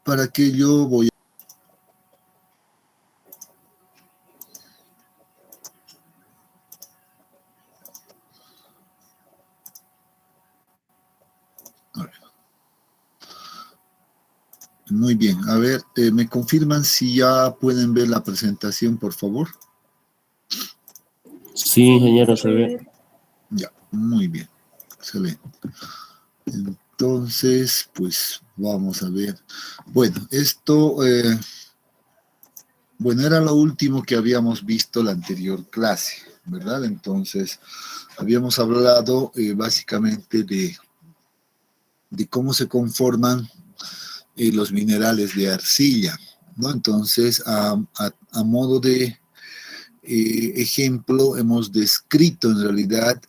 para que yo voy a ver. Muy bien, a ver, ¿me confirman si ya pueden ver la presentación, por favor? Sí, ingeniero, se ve. Ya, muy bien, excelente. Entonces, pues vamos a ver. Bueno, esto, bueno, era lo último que habíamos visto la anterior clase, ¿verdad? Entonces, habíamos hablado básicamente de cómo se conforman los minerales de arcilla, ¿no? Entonces, a modo de ejemplo, hemos descrito en realidad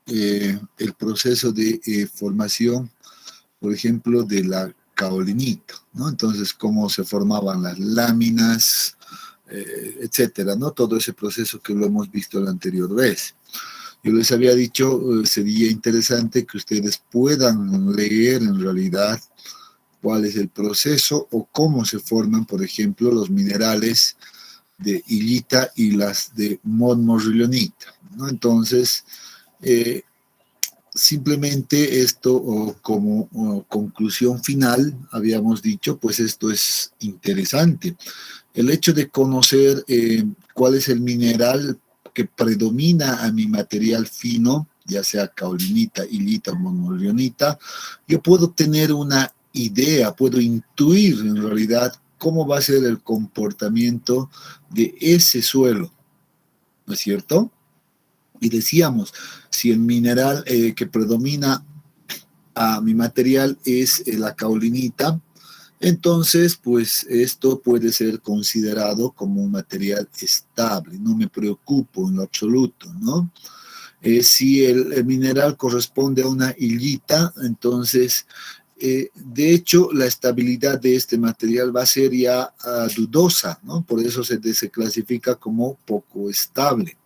el proceso de formación, por ejemplo, de la caolinita, ¿no? Entonces, cómo se formaban las láminas, etcétera, ¿no? Todo ese proceso que lo hemos visto la anterior vez. Yo les había dicho, sería interesante que ustedes puedan leer en realidad cuál es el proceso o cómo se forman, por ejemplo, los minerales de illita y las de montmorillonita, ¿no? Entonces, eh, simplemente esto como conclusión final, habíamos dicho, pues esto es interesante. El hecho de conocer cuál es el mineral que predomina a mi material fino, ya sea caolinita, hilita o montmorillonita, yo puedo tener una idea, puedo intuir en realidad cómo va a ser el comportamiento de ese suelo, ¿no es cierto? Y decíamos, si el mineral que predomina a mi material es la caolinita, entonces pues esto puede ser considerado como un material estable, no me preocupo en lo absoluto, ¿no? Si el mineral corresponde a una illita, entonces de hecho, la estabilidad de este material va a ser ya dudosa, ¿no? Por eso se clasifica como poco estable.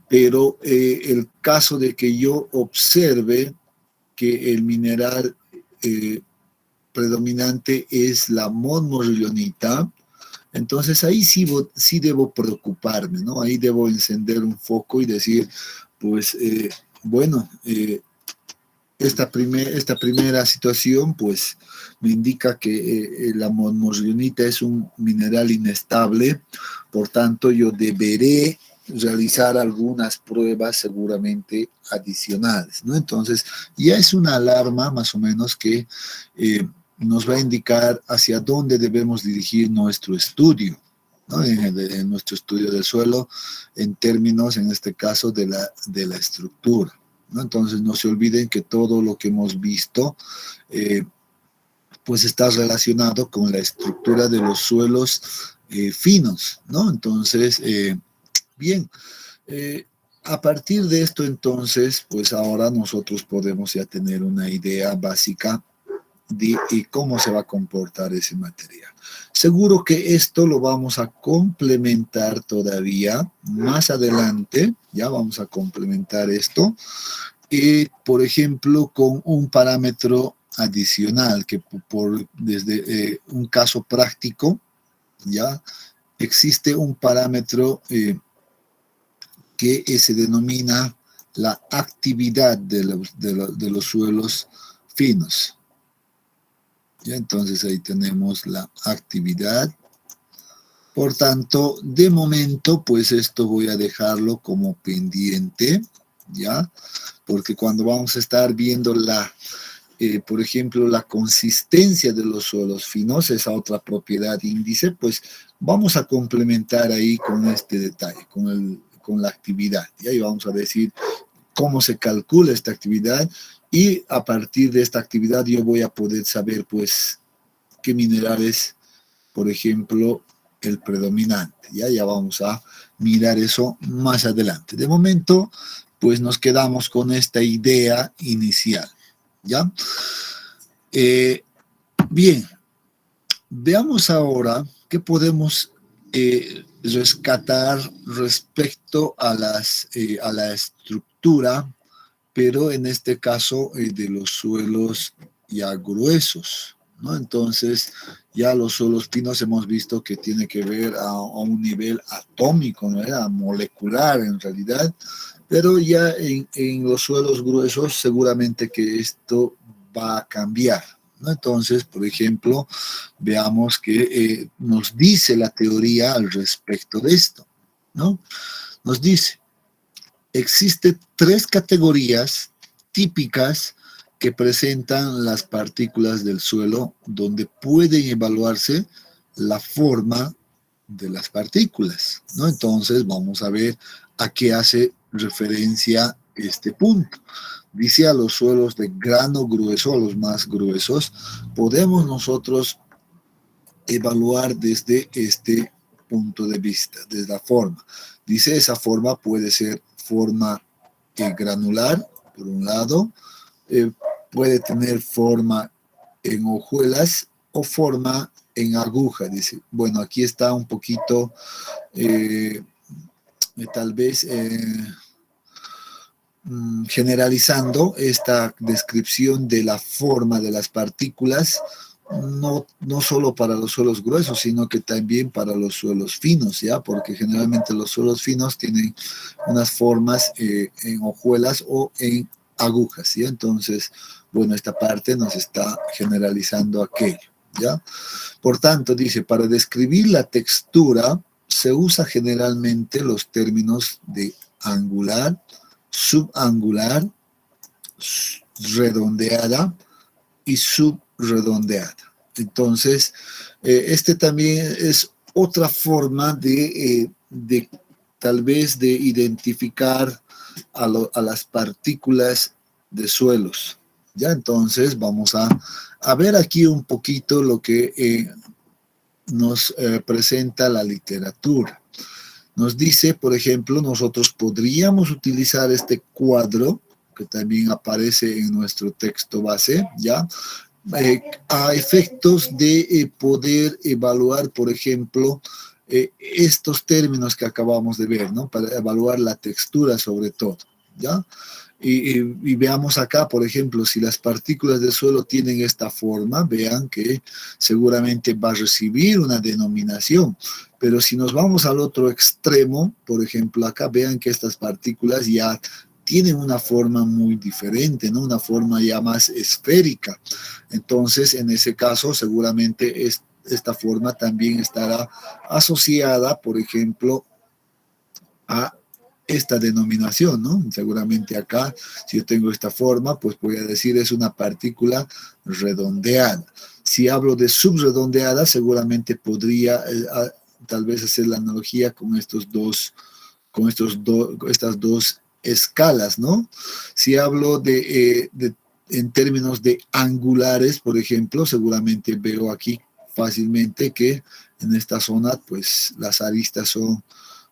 Pero el caso de que yo observe que el mineral predominante es la montmorillonita, entonces ahí sí debo preocuparme, ¿no? Ahí debo encender un foco y decir, pues, bueno, esta primera situación, pues, me indica que la montmorillonita es un mineral inestable, por tanto, yo deberé realizar algunas pruebas seguramente adicionales, ¿no? Entonces, ya es una alarma más o menos que nos va a indicar hacia dónde debemos dirigir nuestro estudio, ¿no? En nuestro estudio del suelo, en términos, en este caso, de la estructura, ¿no? Entonces, no se olviden que todo lo que hemos visto, pues está relacionado con la estructura de los suelos finos, ¿no? Entonces, bien, eh, a partir de esto, entonces, pues ahora nosotros podemos ya tener una idea básica de cómo se va a comportar ese material. Seguro que esto lo vamos a complementar todavía más adelante, ya vamos a complementar esto, por ejemplo, con un parámetro adicional que desde un caso práctico, ya existe un parámetro que se denomina la actividad de los suelos finos. ¿Ya? Entonces ahí tenemos la actividad. Por tanto, de momento, pues esto voy a dejarlo como pendiente, ¿ya? Porque cuando vamos a estar viendo por ejemplo, la consistencia de los suelos finos, esa otra propiedad índice, pues vamos a complementar ahí con este detalle, con la actividad. Y ahí vamos a decir cómo se calcula esta actividad y a partir de esta actividad yo voy a poder saber, pues, qué mineral es, por ejemplo, el predominante. Ya vamos a mirar eso más adelante. De momento, pues nos quedamos con esta idea inicial. ¿Ya? Bien, veamos ahora qué podemos rescatar respecto a la estructura, pero en este caso de los suelos ya gruesos, ¿no? Entonces, ya los suelos finos hemos visto que tiene que ver a un nivel atómico, ¿no? Molecular en realidad, pero ya en los suelos gruesos seguramente que esto va a cambiar, ¿no? Entonces, por ejemplo, veamos que nos dice la teoría al respecto de esto, ¿no? Nos dice, existen tres categorías típicas que presentan las partículas del suelo donde pueden evaluarse la forma de las partículas, ¿no? Entonces vamos a ver a qué hace referencia este punto. Dice a los suelos de grano grueso, a los más gruesos, podemos nosotros evaluar desde este punto de vista, desde la forma. Dice, esa forma puede ser forma granular, por un lado, eh, puede tener forma en hojuelas o forma en aguja. Dice, bueno, aquí está un poquito, eh, tal vez generalizando esta descripción de la forma de las partículas, no solo para los suelos gruesos, sino que también para los suelos finos, ¿ya? Porque generalmente los suelos finos tienen unas formas en hojuelas o en agujas, ¿ya? Entonces, bueno, esta parte nos está generalizando aquello, ¿ya? Por tanto, dice, para describir la textura se usa generalmente los términos de angular, subangular, redondeada y subredondeada. Entonces, este también es otra forma de tal vez de identificar a las partículas de suelos. Ya, entonces vamos a ver aquí un poquito lo que nos presenta la literatura. Nos dice, por ejemplo, nosotros podríamos utilizar este cuadro que también aparece en nuestro texto base, ¿ya? A efectos de poder evaluar, por ejemplo, estos términos que acabamos de ver, ¿no? Para evaluar la textura sobre todo, ¿ya? Y veamos acá, por ejemplo, si las partículas del suelo tienen esta forma, vean que seguramente va a recibir una denominación. Pero si nos vamos al otro extremo, por ejemplo, acá vean que estas partículas ya tienen una forma muy diferente, ¿no? Una forma ya más esférica. Entonces, en ese caso, seguramente esta forma también estará asociada, por ejemplo, a esta denominación, ¿no? Seguramente acá, si yo tengo esta forma, pues voy a decir es una partícula redondeada. Si hablo de subredondeada, seguramente podría tal vez hacer la analogía con estas dos escalas, ¿no? Si hablo en términos de angulares, por ejemplo, seguramente veo aquí fácilmente que en esta zona, pues las aristas son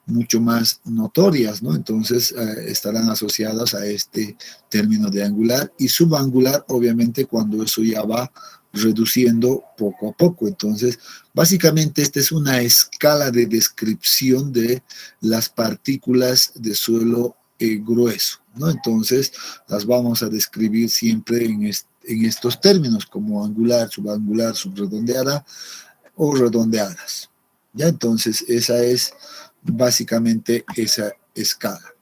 mucho más notorias, ¿no? Entonces estarán asociadas a este término de angular y subangular, obviamente, cuando eso ya va reduciendo poco a poco. Entonces, básicamente esta es una escala de descripción de las partículas de suelo grueso, ¿no? Entonces, las vamos a describir siempre en estos términos, como angular, subredondeada o redondeadas. ¿Ya? Entonces, esa es básicamente esa escala.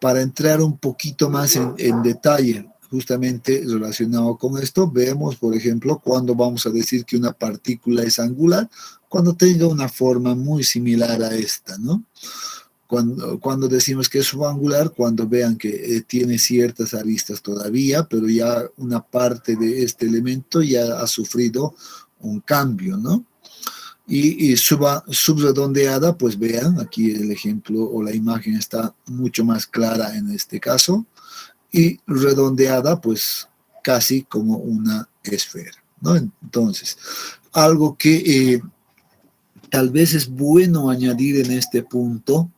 Para entrar un poquito más en detalle, justamente relacionado con esto, vemos, por ejemplo, cuando vamos a decir que una partícula es angular, cuando tenga una forma muy similar a esta, ¿no? Cuando decimos que es subangular, cuando vean que tiene ciertas aristas todavía, pero ya una parte de este elemento ya ha sufrido un cambio, ¿no? Y subredondeada, pues vean, aquí el ejemplo o la imagen está mucho más clara en este caso, y redondeada, pues casi como una esfera, ¿no? Entonces, algo que tal vez es bueno añadir en este punto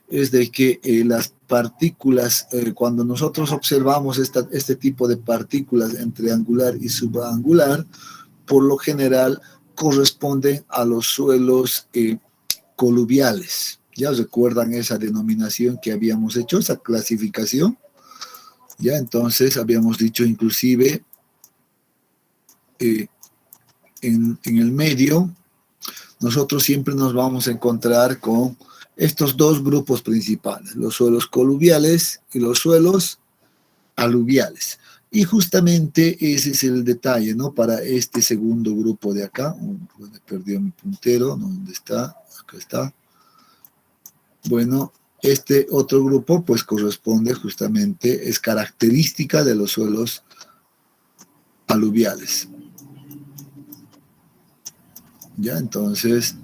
es de que las partículas, cuando nosotros observamos este tipo de partículas entre angular y subangular, por lo general corresponden a los suelos coluviales. ¿Ya recuerdan esa denominación que habíamos hecho, esa clasificación? Ya entonces habíamos dicho inclusive eh, en el medio, nosotros siempre nos vamos a encontrar con estos dos grupos principales, los suelos coluviales y los suelos aluviales. Y justamente ese es el detalle, ¿no? Para este segundo grupo de acá, perdió mi puntero, ¿dónde está? Acá está. Bueno, este otro grupo pues corresponde justamente, es característica de los suelos aluviales. Ya, entonces,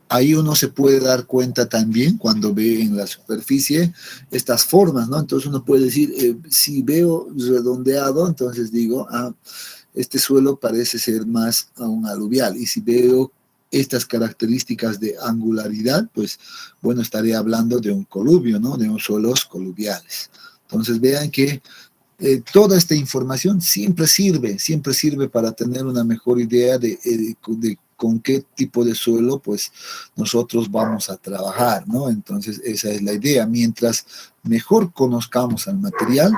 ahí uno se puede dar cuenta también cuando ve en la superficie estas formas, ¿no? Entonces uno puede decir, si veo redondeado, entonces digo, este suelo parece ser más a un aluvial. Y si veo estas características de angularidad, pues, bueno, estaré hablando de un coluvio, ¿no? De unos suelos coluviales. Entonces vean que toda esta información siempre sirve para tener una mejor idea de con qué tipo de suelo pues nosotros vamos a trabajar, ¿no? Entonces esa es la idea. Mientras mejor conozcamos al material,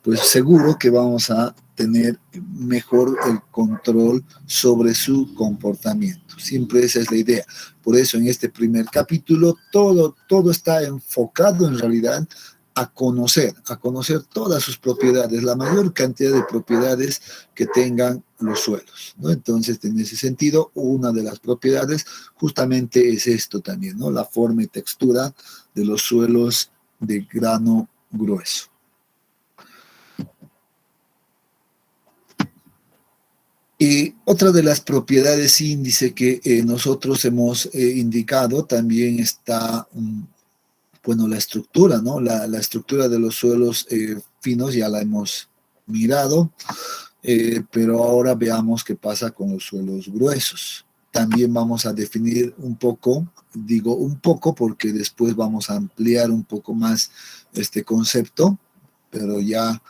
pues seguro que vamos a tener mejor el control sobre su comportamiento. Siempre esa es la idea. Por eso en este primer capítulo todo está enfocado en realidad a conocer todas sus propiedades, la mayor cantidad de propiedades que tengan los suelos, ¿no? Entonces, en ese sentido, una de las propiedades justamente es esto también, ¿no? La forma y textura de los suelos de grano grueso. Y otra de las propiedades índice que nosotros hemos indicado también está bueno, la estructura, ¿no? La estructura de los suelos finos ya la hemos mirado, pero ahora veamos qué pasa con los suelos gruesos. También vamos a definir un poco, digo un poco porque después vamos a ampliar un poco más este concepto, pero ya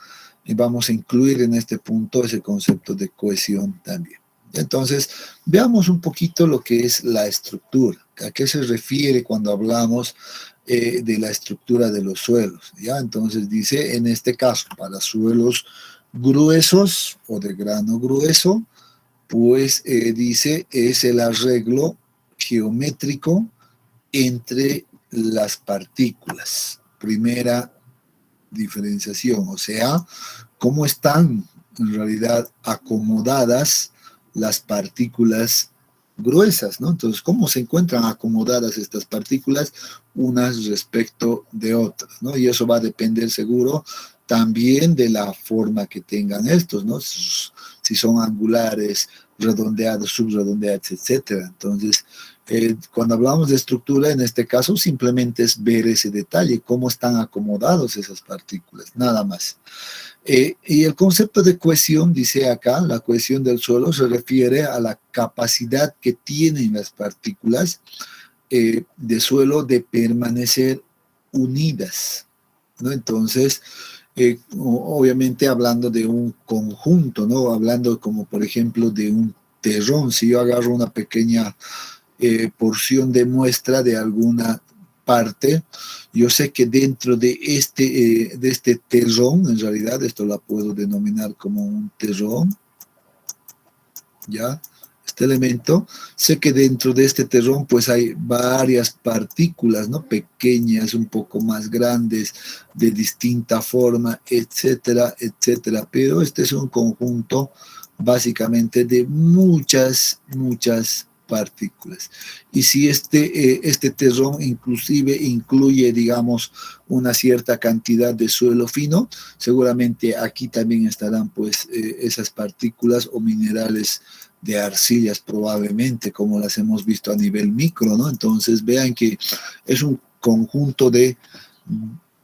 vamos a incluir en este punto ese concepto de cohesión también. Entonces, veamos un poquito lo que es la estructura. ¿A qué se refiere cuando hablamos de la estructura de los suelos? ¿Ya? Entonces dice, en este caso, para suelos gruesos o de grano grueso, pues dice, es el arreglo geométrico entre las partículas. Primera diferenciación, o sea, cómo están en realidad acomodadas las partículas gruesas, ¿no? Entonces, ¿cómo se encuentran acomodadas estas partículas unas respecto de otras, ¿no? Y eso va a depender seguro también de la forma que tengan estos, ¿no? Si son angulares, redondeados, subredondeados, etcétera. Entonces, cuando hablamos de estructura, en este caso simplemente es ver ese detalle, cómo están acomodados esas partículas, nada más. Y el concepto de cohesión, dice acá, la cohesión del suelo se refiere a la capacidad que tienen las partículas de suelo de permanecer unidas, ¿no? Entonces, obviamente hablando de un conjunto, ¿no? Hablando como por ejemplo de un terrón, si yo agarro una pequeña porción de muestra de alguna parte, yo sé que dentro de este terrón, en realidad esto la puedo denominar como un terrón, ¿ya? Este elemento, sé que dentro de este terrón pues hay varias partículas, ¿no? Pequeñas, un poco más grandes, de distinta forma, etcétera, etcétera. Pero este es un conjunto básicamente de muchas partículas. Y si este terrón inclusive incluye, digamos, una cierta cantidad de suelo fino, seguramente aquí también estarán pues esas partículas o minerales de arcillas probablemente, como las hemos visto a nivel micro, ¿no? Entonces vean que es un conjunto de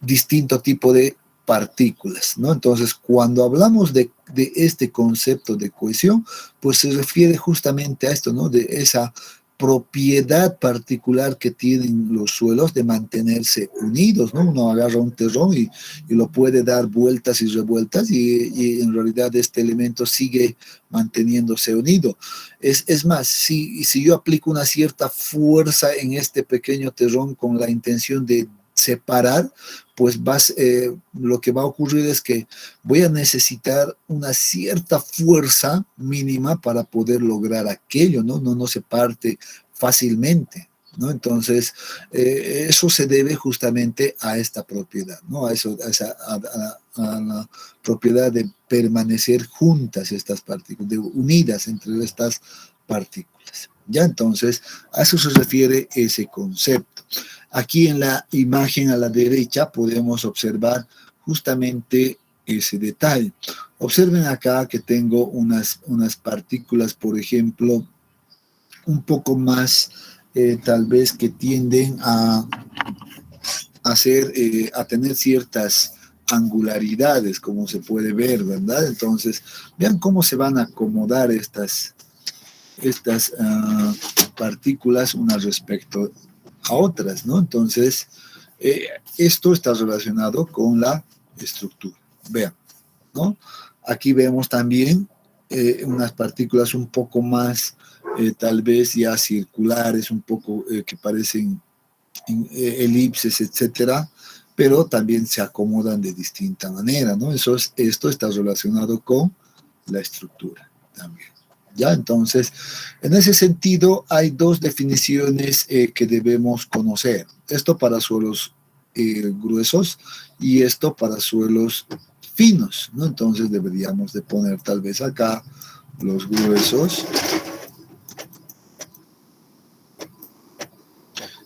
distinto tipo de partículas, ¿no? Entonces, cuando hablamos de este concepto de cohesión, pues se refiere justamente a esto, ¿no? De esa propiedad particular que tienen los suelos de mantenerse unidos, ¿no? Uno agarra un terrón y lo puede dar vueltas y revueltas y en realidad este elemento sigue manteniéndose unido. Es más, si yo aplico una cierta fuerza en este pequeño terrón con la intención de separar, pues lo que va a ocurrir es que voy a necesitar una cierta fuerza mínima para poder lograr aquello, ¿no? No se parte fácilmente, ¿no? Entonces, eso se debe justamente a esta propiedad, ¿no? A la propiedad de permanecer juntas estas partículas, unidas entre estas partículas. Ya, entonces, a eso se refiere ese concepto. Aquí en la imagen a la derecha podemos observar justamente ese detalle. Observen acá que tengo unas partículas, por ejemplo, un poco más tal vez que tienden a tener ciertas angularidades, como se puede ver, ¿verdad? Entonces, vean cómo se van a acomodar estas partículas unas respecto a otras, ¿no? Entonces, esto está relacionado con la estructura. Vean, ¿no? Aquí vemos también unas partículas un poco más, tal vez ya circulares, un poco que parecen elipses, etcétera, pero también se acomodan de distinta manera, ¿no? Esto está relacionado con la estructura también. ¿Ya? Entonces, en ese sentido, hay dos definiciones que debemos conocer. Esto para suelos gruesos y esto para suelos finos, ¿no? Entonces, deberíamos de poner tal vez acá los gruesos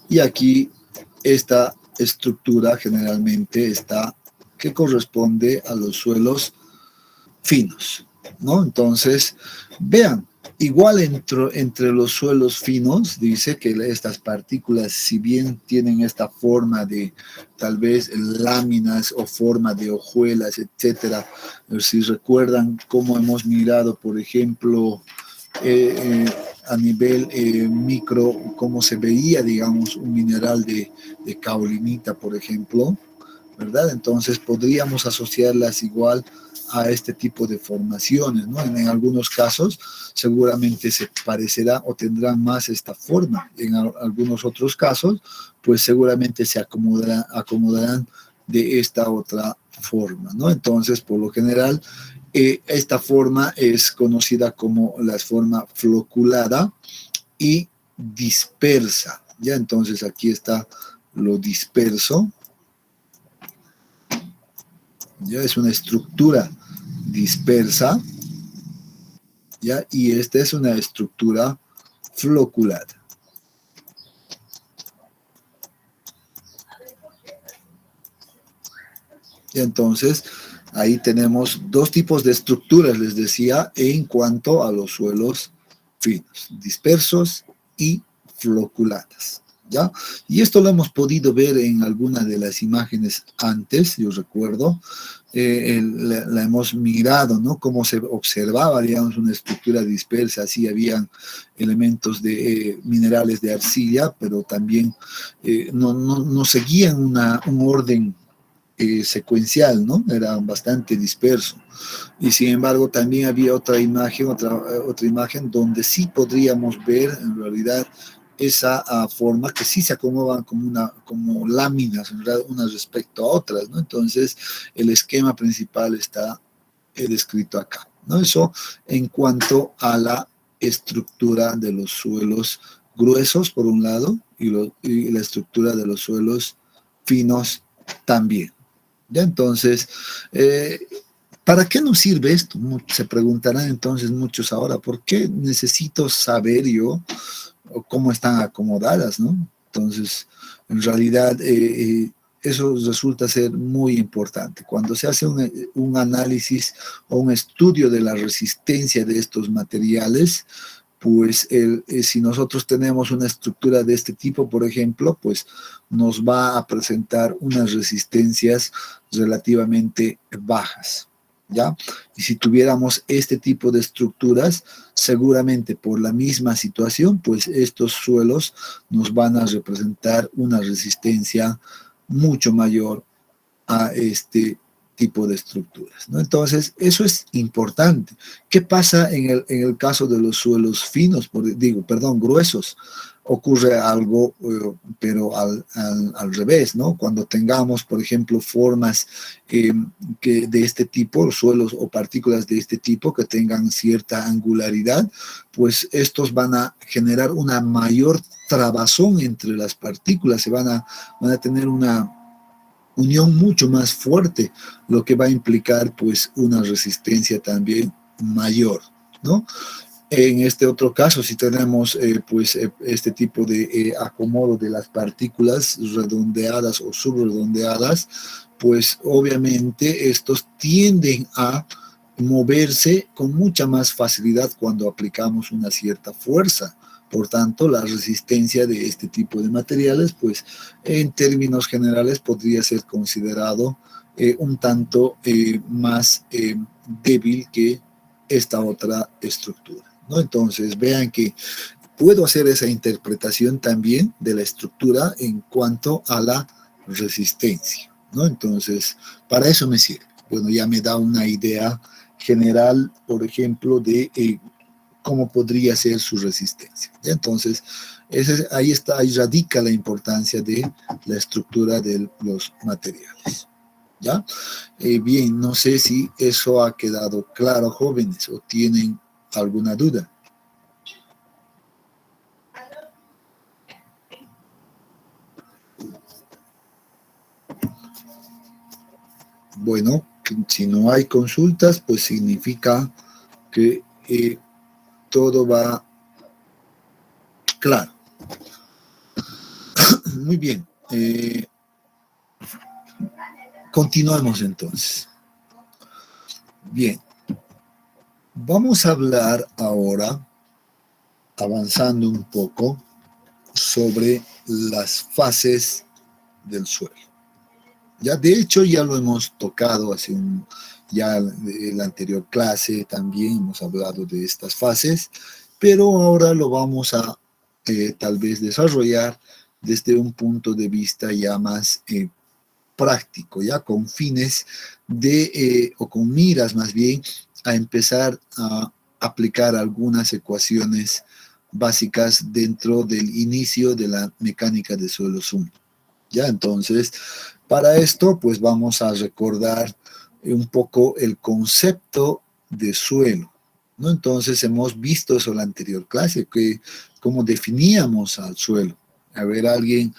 y aquí esta estructura generalmente está que corresponde a los suelos finos, ¿no? Entonces, vean, igual entre los suelos finos, dice que estas partículas, si bien tienen esta forma de tal vez láminas o forma de hojuelas, etcétera, si recuerdan cómo hemos mirado, por ejemplo, a nivel micro, cómo se veía, digamos, un mineral de caolinita, por ejemplo, ¿verdad? Entonces podríamos asociarlas igual a este tipo de formaciones, ¿no? En algunos casos seguramente se parecerá o tendrán más esta forma. En algunos otros casos, pues seguramente se acomodarán de esta otra forma, ¿no? Entonces, por lo general, esta forma es conocida como la forma floculada y dispersa, ¿ya? Entonces aquí está lo disperso, ya es una estructura dispersa, ¿ya? Y esta es una estructura floculada. Y entonces, ahí tenemos dos tipos de estructuras, les decía, en cuanto a los suelos finos, dispersos y floculadas, ¿ya? Y esto lo hemos podido ver en alguna de las imágenes antes, yo recuerdo, la hemos mirado, ¿no? Cómo se observaba, digamos, una estructura dispersa, así habían elementos de minerales de arcilla, pero también no seguían un orden secuencial, ¿no? Era bastante disperso. Y sin embargo también había otra imagen donde sí podríamos ver en realidad esa forma que sí se acomodan como láminas, en realidad, unas respecto a otras, ¿no? Entonces el esquema principal está descrito acá, ¿no? Eso en cuanto a la estructura de los suelos gruesos por un lado y la estructura de los suelos finos también. ¿Ya? Entonces, ¿para qué nos sirve esto? Se preguntarán entonces muchos ahora, ¿por qué necesito saber yo cómo están acomodadas, ¿no? Entonces, en realidad, eso resulta ser muy importante. Cuando se hace un análisis o un estudio de la resistencia de estos materiales, pues si nosotros tenemos una estructura de este tipo, por ejemplo, pues nos va a presentar unas resistencias relativamente bajas, ¿ya? Y si tuviéramos este tipo de estructuras, seguramente por la misma situación, pues estos suelos nos van a representar una resistencia mucho mayor a este tipo de estructuras, ¿no? Entonces, eso es importante. ¿Qué pasa en el caso de los suelos finos, gruesos? ocurre algo, pero al revés, ¿no? Cuando tengamos, por ejemplo, formas de este tipo, suelos o partículas de este tipo que tengan cierta angularidad, pues estos van a generar una mayor trabazón entre las partículas, van a tener una unión mucho más fuerte, lo que va a implicar pues una resistencia también mayor, ¿no? En este otro caso, si tenemos este tipo de acomodo de las partículas redondeadas o subredondeadas, pues obviamente estos tienden a moverse con mucha más facilidad cuando aplicamos una cierta fuerza. Por tanto, la resistencia de este tipo de materiales, pues en términos generales podría ser considerado un tanto más débil que esta otra estructura, ¿no? Entonces, vean que puedo hacer esa interpretación también de la estructura en cuanto a la resistencia, ¿no? Entonces, para eso me sirve. Bueno, ya me da una idea general, por ejemplo, de cómo podría ser su resistencia. Entonces, ahí radica la importancia de la estructura de los materiales. ¿Ya? Bien, no sé si eso ha quedado claro, jóvenes, o tienen alguna duda. Bueno, si no hay consultas, pues significa que todo va claro. Muy bien. Continuamos entonces. Bien. Vamos a hablar ahora, avanzando un poco, sobre las fases del suelo. Ya, de hecho, ya lo hemos tocado ya en la anterior clase, también hemos hablado de estas fases, pero ahora lo vamos a tal vez desarrollar desde un punto de vista ya más práctico, ya con fines o con miras más bien, a empezar a aplicar algunas ecuaciones básicas dentro del inicio de la mecánica de suelos 1. Ya, entonces, para esto, pues vamos a recordar un poco el concepto de suelo, ¿no? Entonces, hemos visto eso en la anterior clase, que cómo definíamos al suelo. A ver, ¿alguien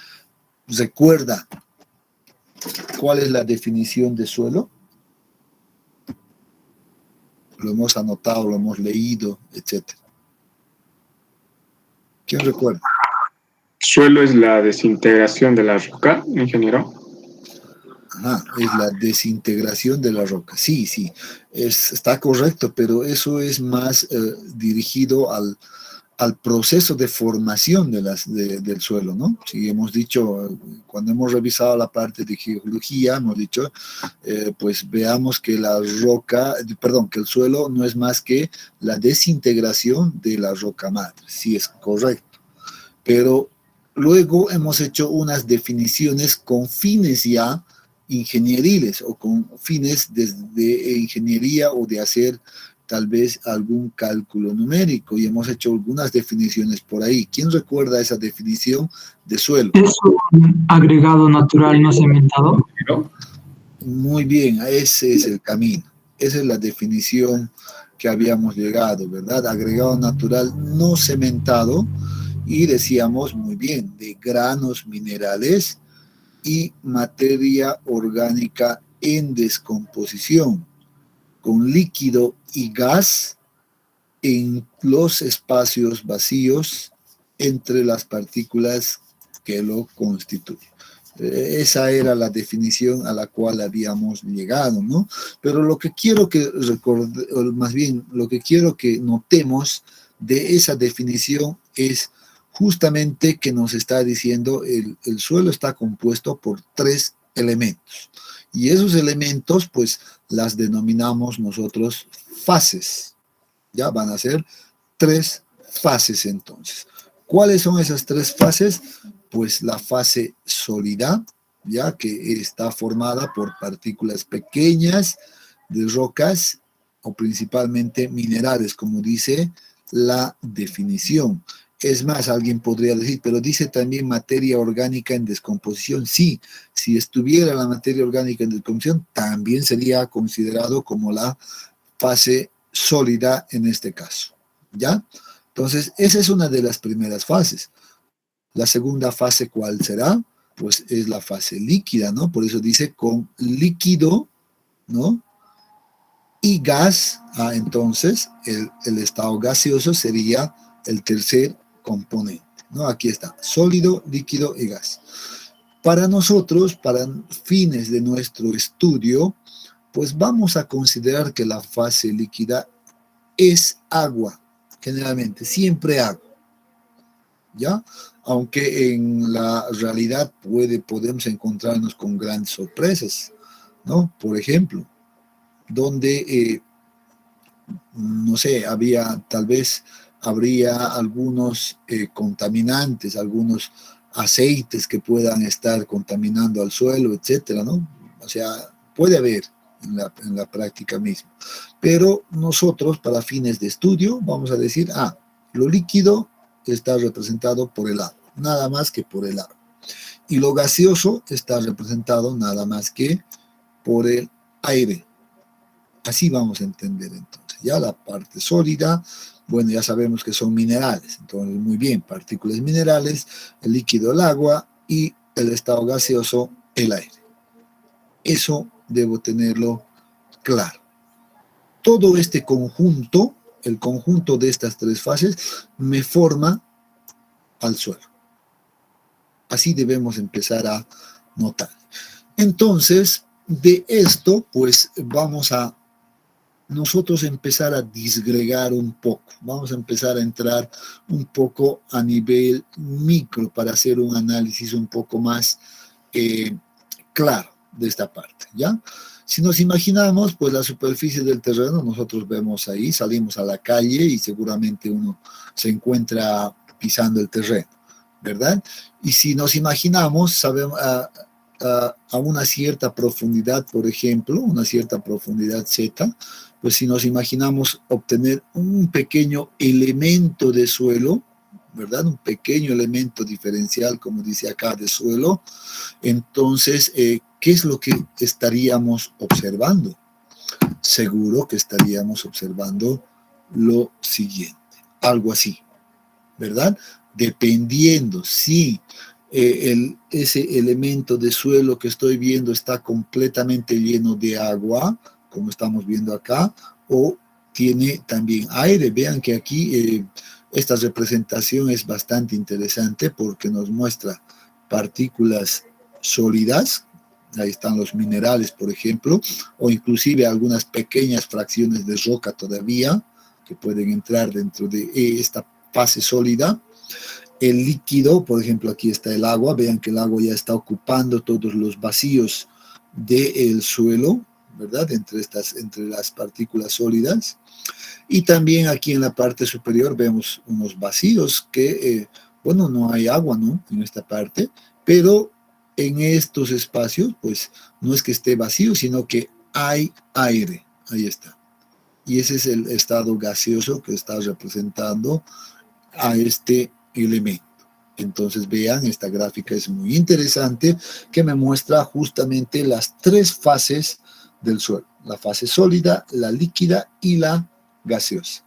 recuerda cuál es la definición de suelo? Lo hemos anotado, lo hemos leído, etcétera. ¿Quién recuerda? Suelo es la desintegración de la roca, ingeniero. Ajá, es la desintegración de la roca. Sí, sí, está correcto, pero eso es más dirigido al proceso de formación del suelo, ¿no? Si hemos dicho, cuando hemos revisado la parte de geología, hemos dicho, pues veamos que que el suelo no es más que la desintegración de la roca madre. Sí, es correcto. Pero luego hemos hecho unas definiciones con fines ya ingenieriles o con fines de ingeniería o de hacer tal vez algún cálculo numérico y hemos hecho algunas definiciones por ahí. ¿Quién recuerda esa definición de suelo? ¿Es un agregado natural no cementado? Muy bien, ese es el camino. Esa es la definición que habíamos llegado, ¿verdad? Agregado natural no cementado y decíamos muy bien, de granos minerales y materia orgánica en descomposición, con líquido y gas en los espacios vacíos entre las partículas que lo constituyen. Esa era la definición a la cual habíamos llegado, ¿no? Pero lo que quiero que más bien lo que quiero que notemos de esa definición es justamente que nos está diciendo el suelo está compuesto por 3 elementos. Y esos elementos, pues, las denominamos nosotros fases. Ya van a ser 3 fases entonces. ¿Cuáles son esas 3 fases? Pues la fase sólida, ya que está formada por partículas pequeñas de rocas o principalmente minerales, como dice la definición. Es más, alguien podría decir, pero dice también materia orgánica en descomposición. Sí, si estuviera la materia orgánica en descomposición, también sería considerado como la fase sólida en este caso. ¿Ya? Entonces, esa es una de las primeras fases. La segunda fase, ¿cuál será? Pues es la fase líquida, ¿no? Por eso dice con líquido, ¿no? Y gas, entonces el estado gaseoso sería el tercer componente, ¿no? Aquí está, sólido, líquido y gas. Para nosotros, para fines de nuestro estudio, pues vamos a considerar que la fase líquida es agua, generalmente, siempre agua, ¿ya? Aunque en la realidad podemos encontrarnos con grandes sorpresas, ¿no? Por ejemplo, donde no sé, tal vez habría algunos contaminantes, algunos aceites que puedan estar contaminando al suelo, etcétera, ¿no? O sea, puede haber en la práctica misma. Pero nosotros, para fines de estudio, vamos a decir, lo líquido está representado por el agua, nada más que por el agua. Y lo gaseoso está representado nada más que por el aire. Así vamos a entender entonces. Ya la parte sólida, bueno, ya sabemos que son minerales. Entonces, muy bien, partículas minerales, el líquido el agua y el estado gaseoso el aire. Eso debo tenerlo claro. Todo este conjunto, el conjunto de estas tres fases, me forma al suelo. Así debemos empezar a notar. Entonces, de esto, pues vamos a nosotros empezar a disgregar un poco. Vamos a empezar a entrar un poco a nivel micro para hacer un análisis un poco más claro de esta parte, ¿ya? Si nos imaginamos, pues la superficie del terreno, nosotros vemos ahí, salimos a la calle y seguramente uno se encuentra pisando el terreno, ¿verdad? Y si nos imaginamos, sabemos a una cierta profundidad, por ejemplo, una cierta profundidad Z, pues si nos imaginamos obtener un pequeño elemento de suelo, ¿verdad? Un pequeño elemento diferencial, como dice acá, de suelo, entonces, ¿qué es lo que estaríamos observando? Seguro que estaríamos observando lo siguiente, algo así, ¿verdad? Dependiendo si ese elemento de suelo que estoy viendo está completamente lleno de agua, como estamos viendo acá, o tiene también aire. Vean que aquí esta representación es bastante interesante porque nos muestra partículas sólidas, ahí están los minerales, por ejemplo, o inclusive algunas pequeñas fracciones de roca todavía que pueden entrar dentro de esta fase sólida. El líquido, por ejemplo, aquí está el agua, vean que el agua ya está ocupando todos los vacíos del suelo, ¿verdad? Entre las partículas sólidas. Y también aquí en la parte superior vemos unos vacíos que, bueno, no hay agua, ¿no? En esta parte, pero en estos espacios, pues, no es que esté vacío, sino que hay aire. Ahí está. Y ese es el estado gaseoso que está representando a este elemento. Entonces vean, esta gráfica es muy interesante que me muestra justamente las tres fases del suelo. La fase sólida, la líquida y la gaseosa.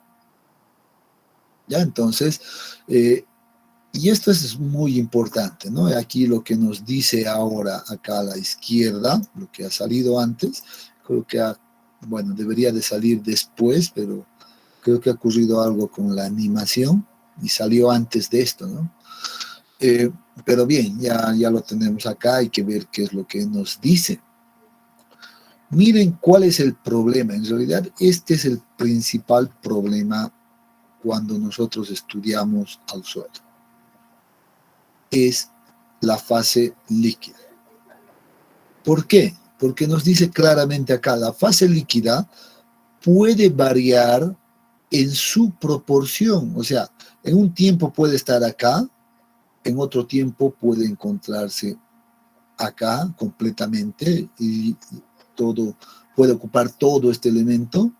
¿Ya? Entonces, y esto es muy importante, ¿no? Aquí lo que nos dice ahora acá a la izquierda, lo que ha salido antes, creo que bueno, debería de salir después, pero creo que ha ocurrido algo con la animación y salió antes de esto, ¿no? Pero bien, ya lo tenemos acá, hay que ver qué es lo que nos dice. Miren cuál es el problema. En realidad, este es el principal problema cuando nosotros estudiamos al suelo. Es la fase líquida. ¿Por qué? Porque nos dice claramente acá, la fase líquida puede variar en su proporción. O sea, en un tiempo puede estar acá, en otro tiempo puede encontrarse acá completamente y puede ocupar todo este elemento,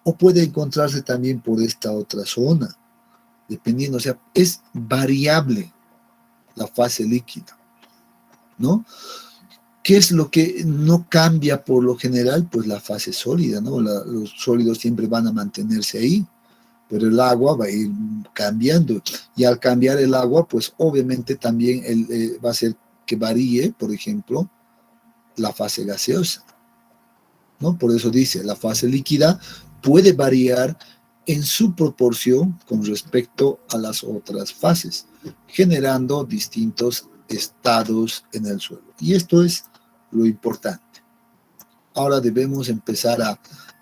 o puede encontrarse también por esta otra zona, dependiendo, o sea, es variable la fase líquida, ¿no? ¿Qué es lo que no cambia por lo general? Pues la fase sólida, ¿no? Los sólidos siempre van a mantenerse ahí, pero el agua va a ir cambiando. Y al cambiar el agua, pues obviamente también va a hacer que varíe, por ejemplo, la fase gaseosa, ¿no? Por eso dice, la fase líquida puede variar en su proporción con respecto a las otras fases, generando distintos estados en el suelo. Y esto es lo importante. Ahora debemos empezar a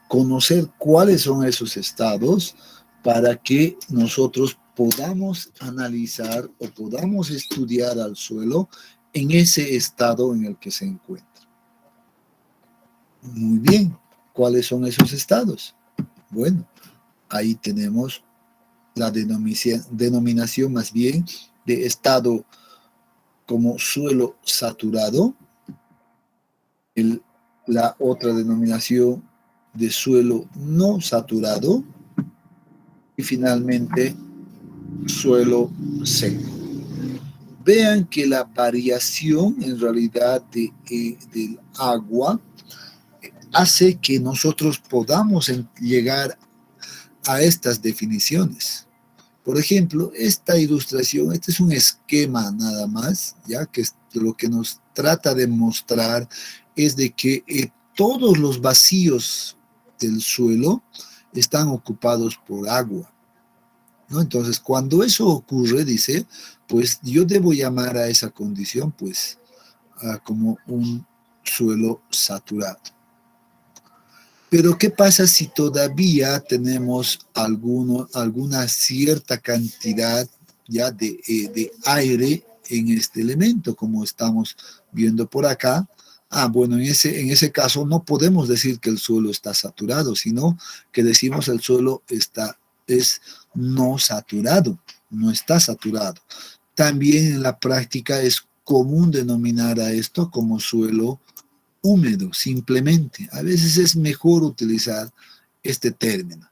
conocer cuáles son esos estados para que nosotros podamos analizar o podamos estudiar al suelo en ese estado en el que se encuentra. Muy bien, ¿cuáles son esos estados? Bueno, ahí tenemos la denominación más bien de estado como suelo saturado, la otra denominación de suelo no saturado y finalmente suelo seco. Vean que la variación en realidad del agua hace que nosotros podamos llegar a estas definiciones. Por ejemplo, esta ilustración, este es un esquema nada más, ya que lo que nos trata de mostrar es de que todos los vacíos del suelo están ocupados por agua, ¿no? Entonces, cuando eso ocurre, dice, pues yo debo llamar a esa condición, pues, como un suelo saturado. Pero ¿qué pasa si todavía tenemos alguna cierta cantidad ya de aire en este elemento, como estamos viendo por acá? Bueno, en ese caso no podemos decir que el suelo está saturado, sino que decimos el suelo es no saturado, no está saturado. También en la práctica es común denominar a esto como suelo húmedo, simplemente. A veces es mejor utilizar este término.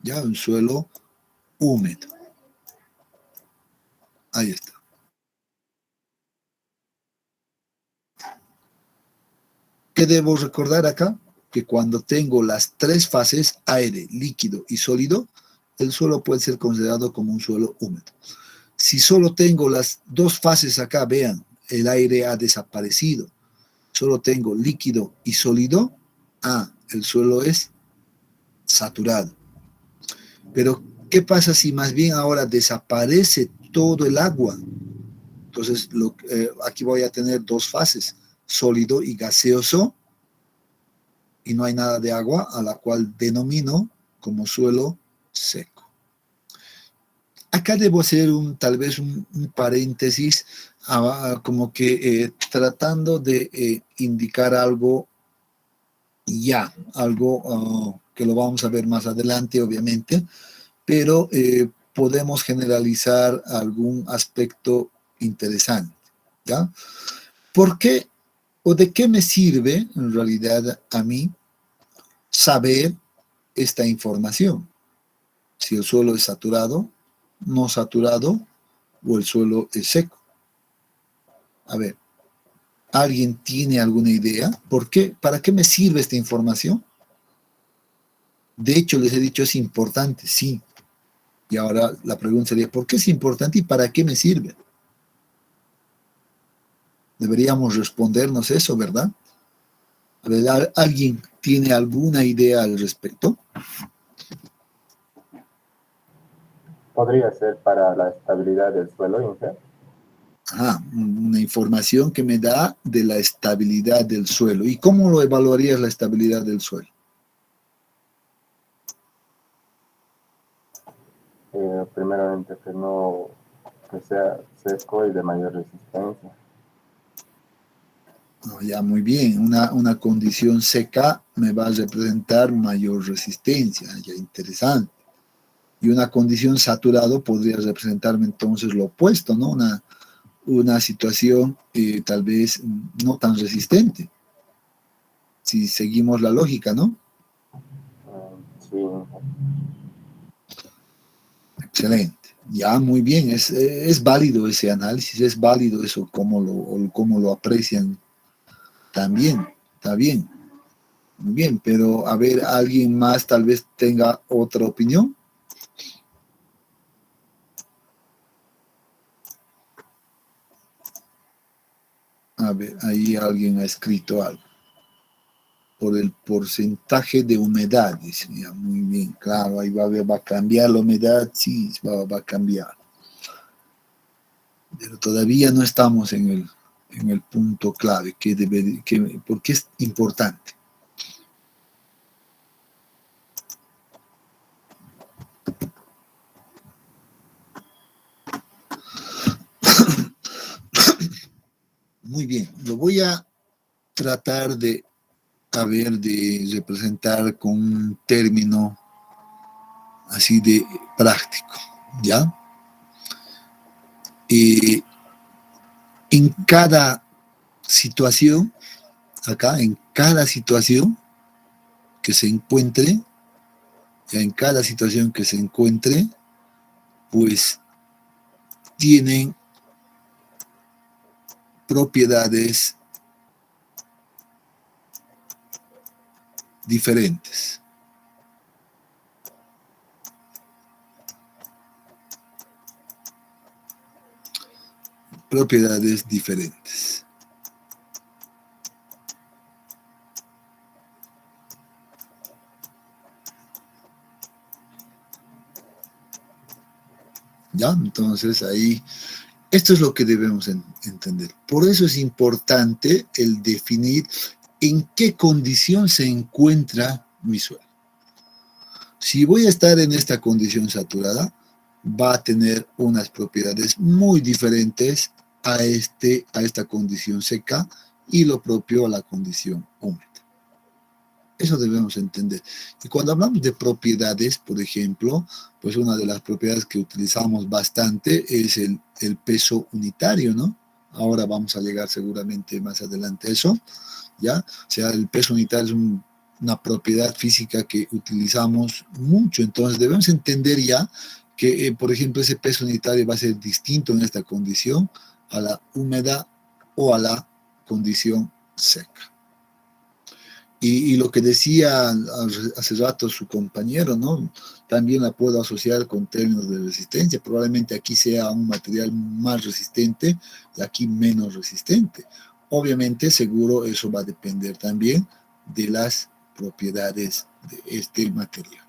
Ya, un suelo húmedo. Ahí está. ¿Qué debo recordar acá? Que cuando tengo las tres fases, aire, líquido y sólido, el suelo puede ser considerado como un suelo húmedo. Si solo tengo las dos fases acá, vean, el aire ha desaparecido. Solo tengo líquido y sólido, el suelo es saturado. Pero, ¿qué pasa si más bien ahora desaparece todo el agua? Entonces, aquí voy a tener dos fases, sólido y gaseoso, y no hay nada de agua, a la cual denomino como suelo seco. Acá debo hacer tal vez un paréntesis, como que tratando de indicar algo algo que lo vamos a ver más adelante, obviamente, pero podemos generalizar algún aspecto interesante, ¿ya? ¿Por qué o de qué me sirve en realidad a mí saber esta información? Si el suelo es saturado, no saturado o el suelo es seco. A ver, ¿alguien tiene alguna idea? ¿Por qué? ¿Para qué me sirve esta información? De hecho, les he dicho, es importante, sí. Y ahora la pregunta sería, ¿por qué es importante y para qué me sirve? Deberíamos respondernos eso, ¿verdad? A ver, ¿alguien tiene alguna idea al respecto? Podría ser para la estabilidad del suelo, Inge. Una información que me da de la estabilidad del suelo. ¿Y cómo lo evaluarías la estabilidad del suelo? Primeramente que sea seco y de mayor resistencia. Ya, muy bien. Una condición seca me va a representar mayor resistencia. Ya, interesante. Y una condición saturado podría representarme entonces lo opuesto, ¿no? Una situación tal vez no tan resistente. Si seguimos la lógica, ¿no? Sí. Excelente. Ya, muy bien. Es válido ese análisis, es válido eso, cómo lo aprecian también. Está bien. Muy bien, pero a ver, ¿alguien más tal vez tenga otra opinión? A ver, ahí alguien ha escrito algo. Por el porcentaje de humedad, dice, ya, muy bien, claro, ahí va a cambiar la humedad, sí, va a cambiar. Pero todavía no estamos en el punto clave, porque es importante. Muy bien, lo voy a tratar de representar con un término así de práctico, ¿ya? En cada situación, en cada situación que se encuentre, pues tienen propiedades diferentes. Propiedades diferentes. ¿Ya? Entonces ahí, esto es lo que debemos entender. Por eso es importante el definir en qué condición se encuentra mi suelo. Si voy a estar en esta condición saturada, va a tener unas propiedades muy diferentes a esta condición seca y lo propio a la condición húmeda. Eso debemos entender. Y cuando hablamos de propiedades, por ejemplo, pues una de las propiedades que utilizamos bastante es el peso unitario, ¿no? Ahora vamos a llegar seguramente más adelante a eso, ¿ya? O sea, el peso unitario es una propiedad física que utilizamos mucho. Entonces debemos entender ya que, por ejemplo, ese peso unitario va a ser distinto en esta condición a la húmeda o a la condición seca. Y lo que decía hace rato su compañero, ¿no? También la puedo asociar con términos de resistencia. Probablemente aquí sea un material más resistente y aquí menos resistente. Obviamente, seguro eso va a depender también de las propiedades de este material.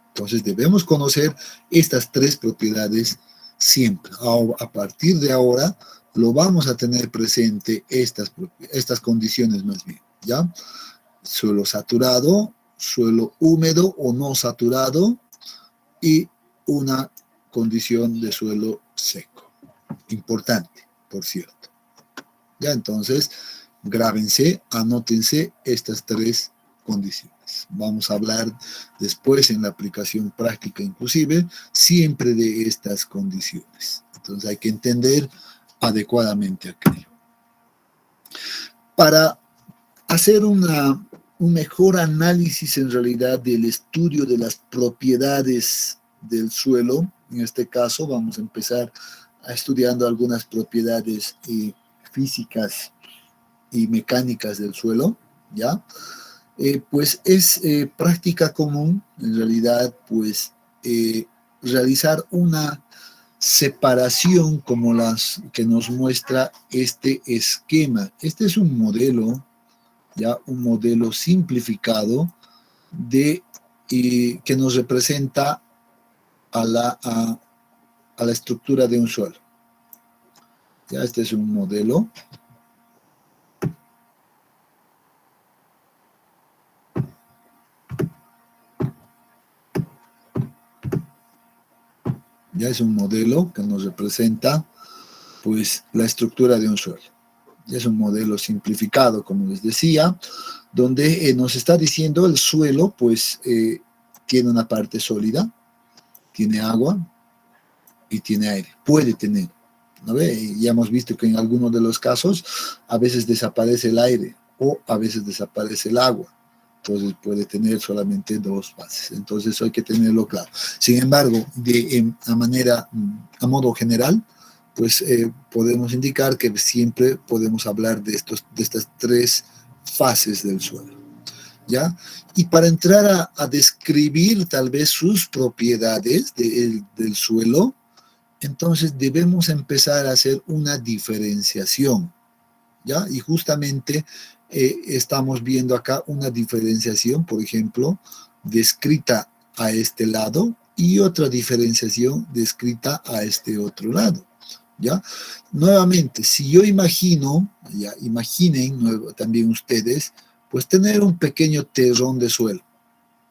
Entonces, debemos conocer estas tres propiedades siempre. A partir de ahora, lo vamos a tener presente estas condiciones más bien, ¿ya? Suelo saturado, suelo húmedo o no saturado y una condición de suelo seco. Importante, por cierto. Ya, entonces, grábense, anótense estas tres condiciones. Vamos a hablar después en la aplicación práctica inclusive, siempre de estas condiciones. Entonces hay que entender adecuadamente aquello. Para hacer un mejor análisis en realidad del estudio de las propiedades del suelo. En este caso vamos a empezar estudiando algunas propiedades físicas y mecánicas del suelo, ¿ya? Pues es práctica común, en realidad, pues realizar una separación como las que nos muestra este esquema. Este es un modelo, ya un modelo simplificado que nos representa a la estructura de un suelo. Ya este es un modelo. Ya es un modelo que nos representa pues la estructura de un suelo. Ya es un modelo simplificado, como les decía, donde nos está diciendo el suelo pues tiene una parte sólida, tiene agua y tiene aire. Puede tener, ¿no ve? Ya hemos visto que en algunos de los casos a veces desaparece el aire o a veces desaparece el agua. entonces puede tener solamente dos fases. Entonces eso hay que tenerlo claro. Sin embargo, a modo general, pues podemos indicar que siempre podemos hablar de estas tres fases del suelo, ¿ya? Y para entrar a describir tal vez sus propiedades del suelo, entonces debemos empezar a hacer una diferenciación, ¿ya? Y justamente estamos viendo acá una diferenciación, por ejemplo, descrita a este lado y otra diferenciación descrita a este otro lado, ¿ya? Nuevamente, si yo imagino, ya imaginen también ustedes, pues tener un pequeño terrón de suelo,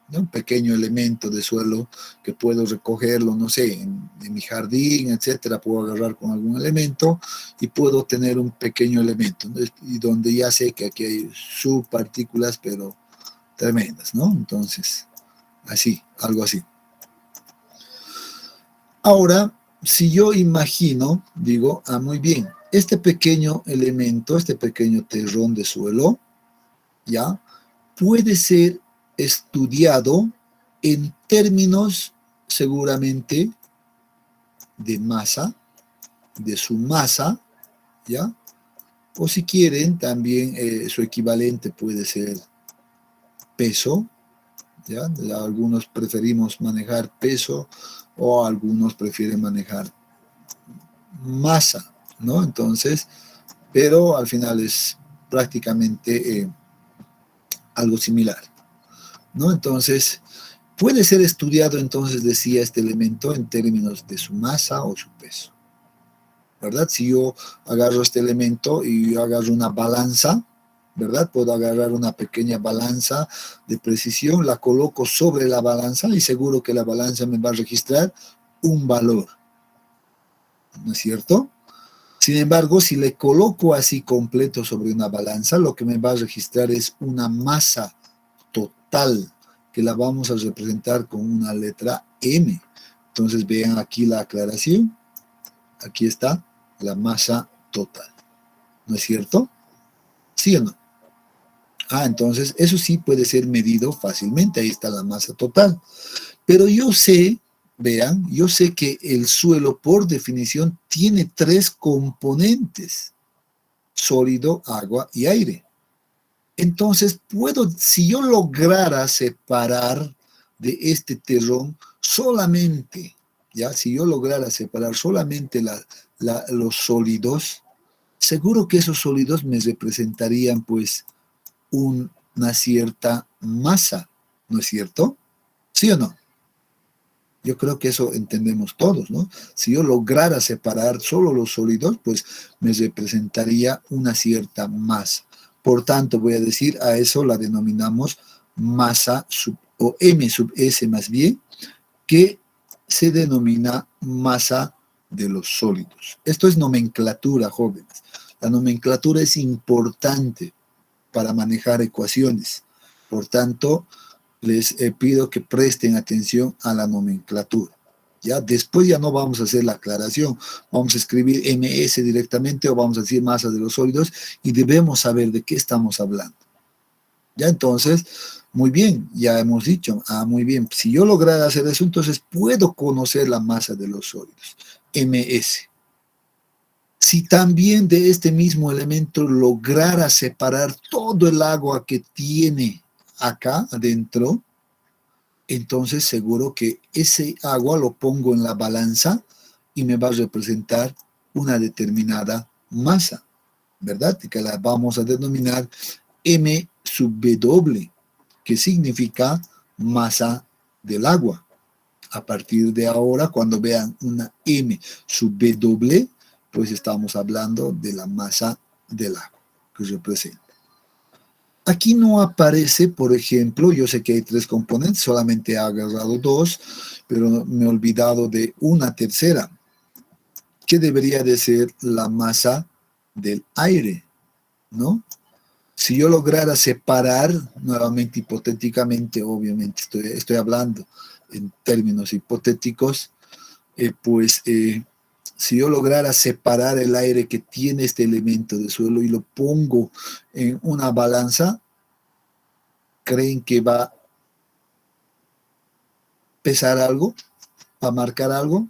¿no? Un pequeño elemento de suelo que puedo recogerlo, no sé, en mi jardín, etcétera, puedo agarrar con algún elemento y puedo tener un pequeño elemento, ¿no? Y donde ya sé que aquí hay subpartículas, pero tremendas, ¿no? Entonces, así, algo así. Ahora, si yo imagino, digo, muy bien, este pequeño elemento, este pequeño terrón de suelo, ¿ya? Puede ser estudiado en términos seguramente de masa, de su masa, ¿ya? O si quieren, también su equivalente puede ser peso, ¿ya? Algunos preferimos manejar peso o algunos prefieren manejar masa, ¿no? Entonces, pero al final es prácticamente algo similar, ¿no? Entonces, puede ser estudiado, entonces, decía este elemento en términos de su masa o su peso, ¿verdad? Si yo agarro este elemento y yo agarro una balanza, ¿verdad? Puedo agarrar una pequeña balanza de precisión, la coloco sobre la balanza y seguro que la balanza me va a registrar un valor, ¿no es cierto? Sin embargo, si le coloco así completo sobre una balanza, lo que me va a registrar es una masa total, que la vamos a representar con una letra M. Entonces vean aquí la aclaración. Aquí está la masa total. ¿No es cierto? ¿Sí o no? Entonces eso sí puede ser medido fácilmente. Ahí está la masa total. Pero yo sé, vean, yo sé que el suelo por definición tiene tres componentes: sólido, agua y aire. Entonces, si yo lograra separar de este terrón solamente, ya, si yo lograra separar solamente los sólidos, seguro que esos sólidos me representarían, pues, una cierta masa, ¿no es cierto? ¿Sí o no? Yo creo que eso entendemos todos, ¿no? Si yo lograra separar solo los sólidos, pues me representaría una cierta masa. Por tanto, voy a decir, a eso la denominamos masa o M sub S más bien, que se denomina masa de los sólidos. Esto es nomenclatura, jóvenes. La nomenclatura es importante para manejar ecuaciones. Por tanto, les pido que presten atención a la nomenclatura. ¿Ya? Después ya no vamos a hacer la aclaración, vamos a escribir MS directamente o vamos a decir masa de los sólidos y debemos saber de qué estamos hablando. ¿Ya? Entonces, muy bien, ya hemos dicho, muy bien, si yo lograra hacer eso, entonces puedo conocer la masa de los sólidos, MS. Si también de este mismo elemento lograra separar todo el agua que tiene acá adentro, entonces seguro que ese agua lo pongo en la balanza y me va a representar una determinada masa, ¿verdad? Y que la vamos a denominar M sub W, que significa masa del agua. A partir de ahora, cuando vean una M sub W, pues estamos hablando de la masa del agua que representa. Aquí no aparece, por ejemplo, yo sé que hay tres componentes, solamente he agarrado dos, pero me he olvidado de una tercera, que debería de ser la masa del aire, ¿no? Si yo lograra separar, nuevamente hipotéticamente, obviamente estoy hablando en términos hipotéticos, si yo lograra separar el aire que tiene este elemento de suelo y lo pongo en una balanza, ¿Creen que va a pesar algo? ¿Va a marcar algo?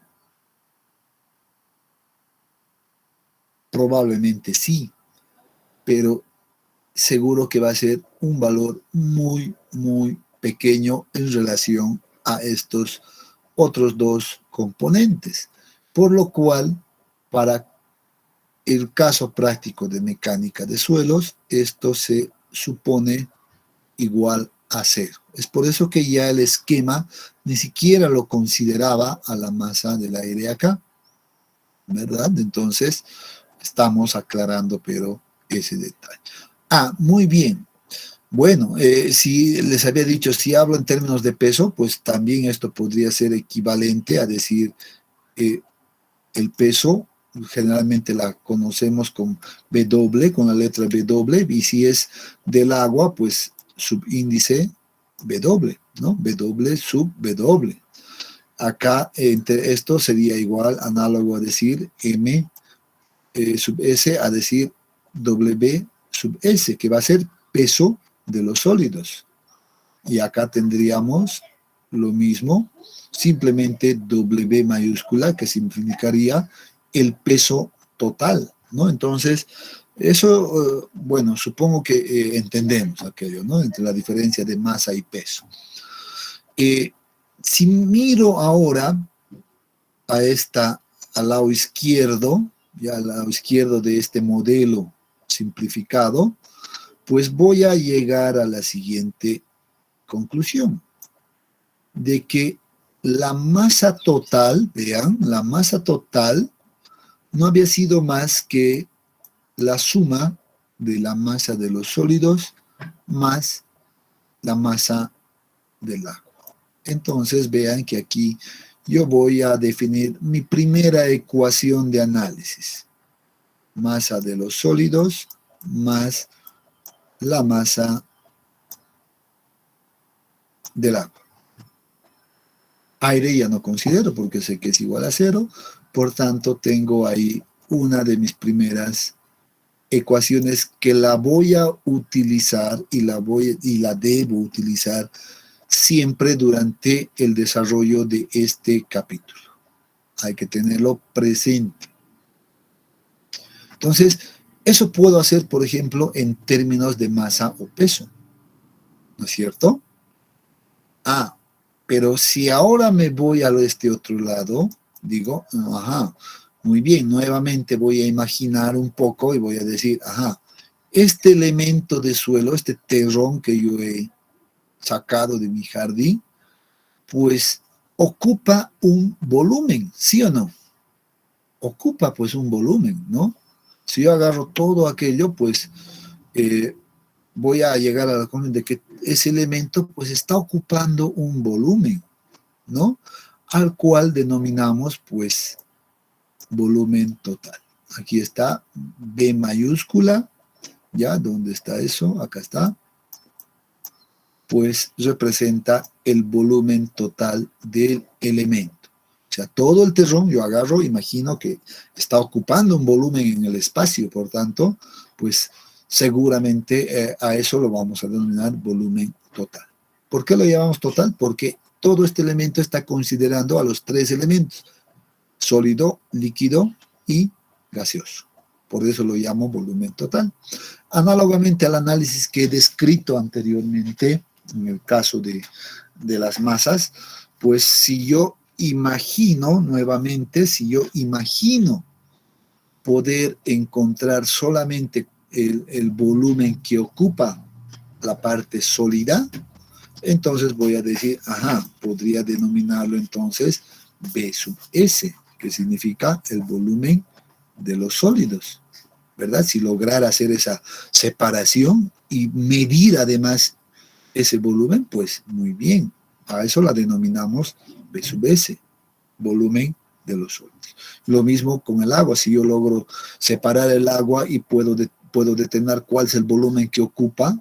Probablemente sí, pero seguro que va a ser un valor muy, muy pequeño en relación a estos otros dos componentes. Por lo cual, para el caso práctico de mecánica de suelos, esto se supone igual a cero. Es por eso que ya el esquema ni siquiera lo consideraba a la masa del aire acá, ¿verdad? Entonces, estamos aclarando, pero ese detalle. Muy bien. Bueno, si les había dicho, si hablo en términos de peso, pues también esto podría ser equivalente a decir el peso, generalmente la conocemos con W, con la letra W, y si es del agua, pues subíndice W, ¿no? W sub W. Acá, entre esto sería igual, análogo a decir M sub S a decir W sub S, que va a ser peso de los sólidos. Y acá tendríamos lo mismo, simplemente W mayúscula, que significaría el peso total, ¿no? Entonces, eso, bueno, supongo que entendemos aquello, ¿no? Entre la diferencia de masa y peso. Si miro ahora al lado izquierdo, ya al lado izquierdo de este modelo simplificado, pues voy a llegar a la siguiente conclusión, de que la masa total, vean, la masa total no había sido más que la suma de la masa de los sólidos más la masa del agua. Entonces vean que aquí yo voy a definir mi primera ecuación de análisis. Masa de los sólidos más la masa del agua. Aire ya no considero porque sé que es igual a cero, por tanto tengo ahí una de mis primeras ecuaciones que la voy a utilizar y la debo utilizar siempre durante el desarrollo de este capítulo. Hay que tenerlo presente. Entonces, eso puedo hacer, por ejemplo, en términos de masa o peso, ¿no es cierto? Pero si ahora me voy a este otro lado, digo, muy bien, nuevamente voy a imaginar un poco y voy a decir, este elemento de suelo, este terrón que yo he sacado de mi jardín, pues ocupa un volumen, ¿sí o no? Ocupa pues un volumen, ¿no? Si yo agarro todo aquello, pues voy a llegar a la conclusión de que ese elemento pues está ocupando un volumen, ¿no? Al cual denominamos pues volumen total. Aquí está B mayúscula, ¿ya? ¿Dónde está eso? Acá está. Pues representa el volumen total del elemento. O sea, todo el terrón yo agarro, imagino que está ocupando un volumen en el espacio, por tanto, pues seguramente a eso lo vamos a denominar volumen total. ¿Por qué lo llamamos total? Porque todo este elemento está considerando a los tres elementos, sólido, líquido y gaseoso. Por eso lo llamo volumen total. Análogamente al análisis que he descrito anteriormente, en el caso de las masas, pues si yo imagino poder encontrar solamente el volumen que ocupa la parte sólida, entonces voy a decir, podría denominarlo entonces B sub S, que significa el volumen de los sólidos, ¿verdad? Si lograra hacer esa separación y medir además ese volumen, pues muy bien. A eso la denominamos B sub S, volumen de los sólidos. Lo mismo con el agua. Si yo logro separar el agua y puedo determinar cuál es el volumen que ocupa,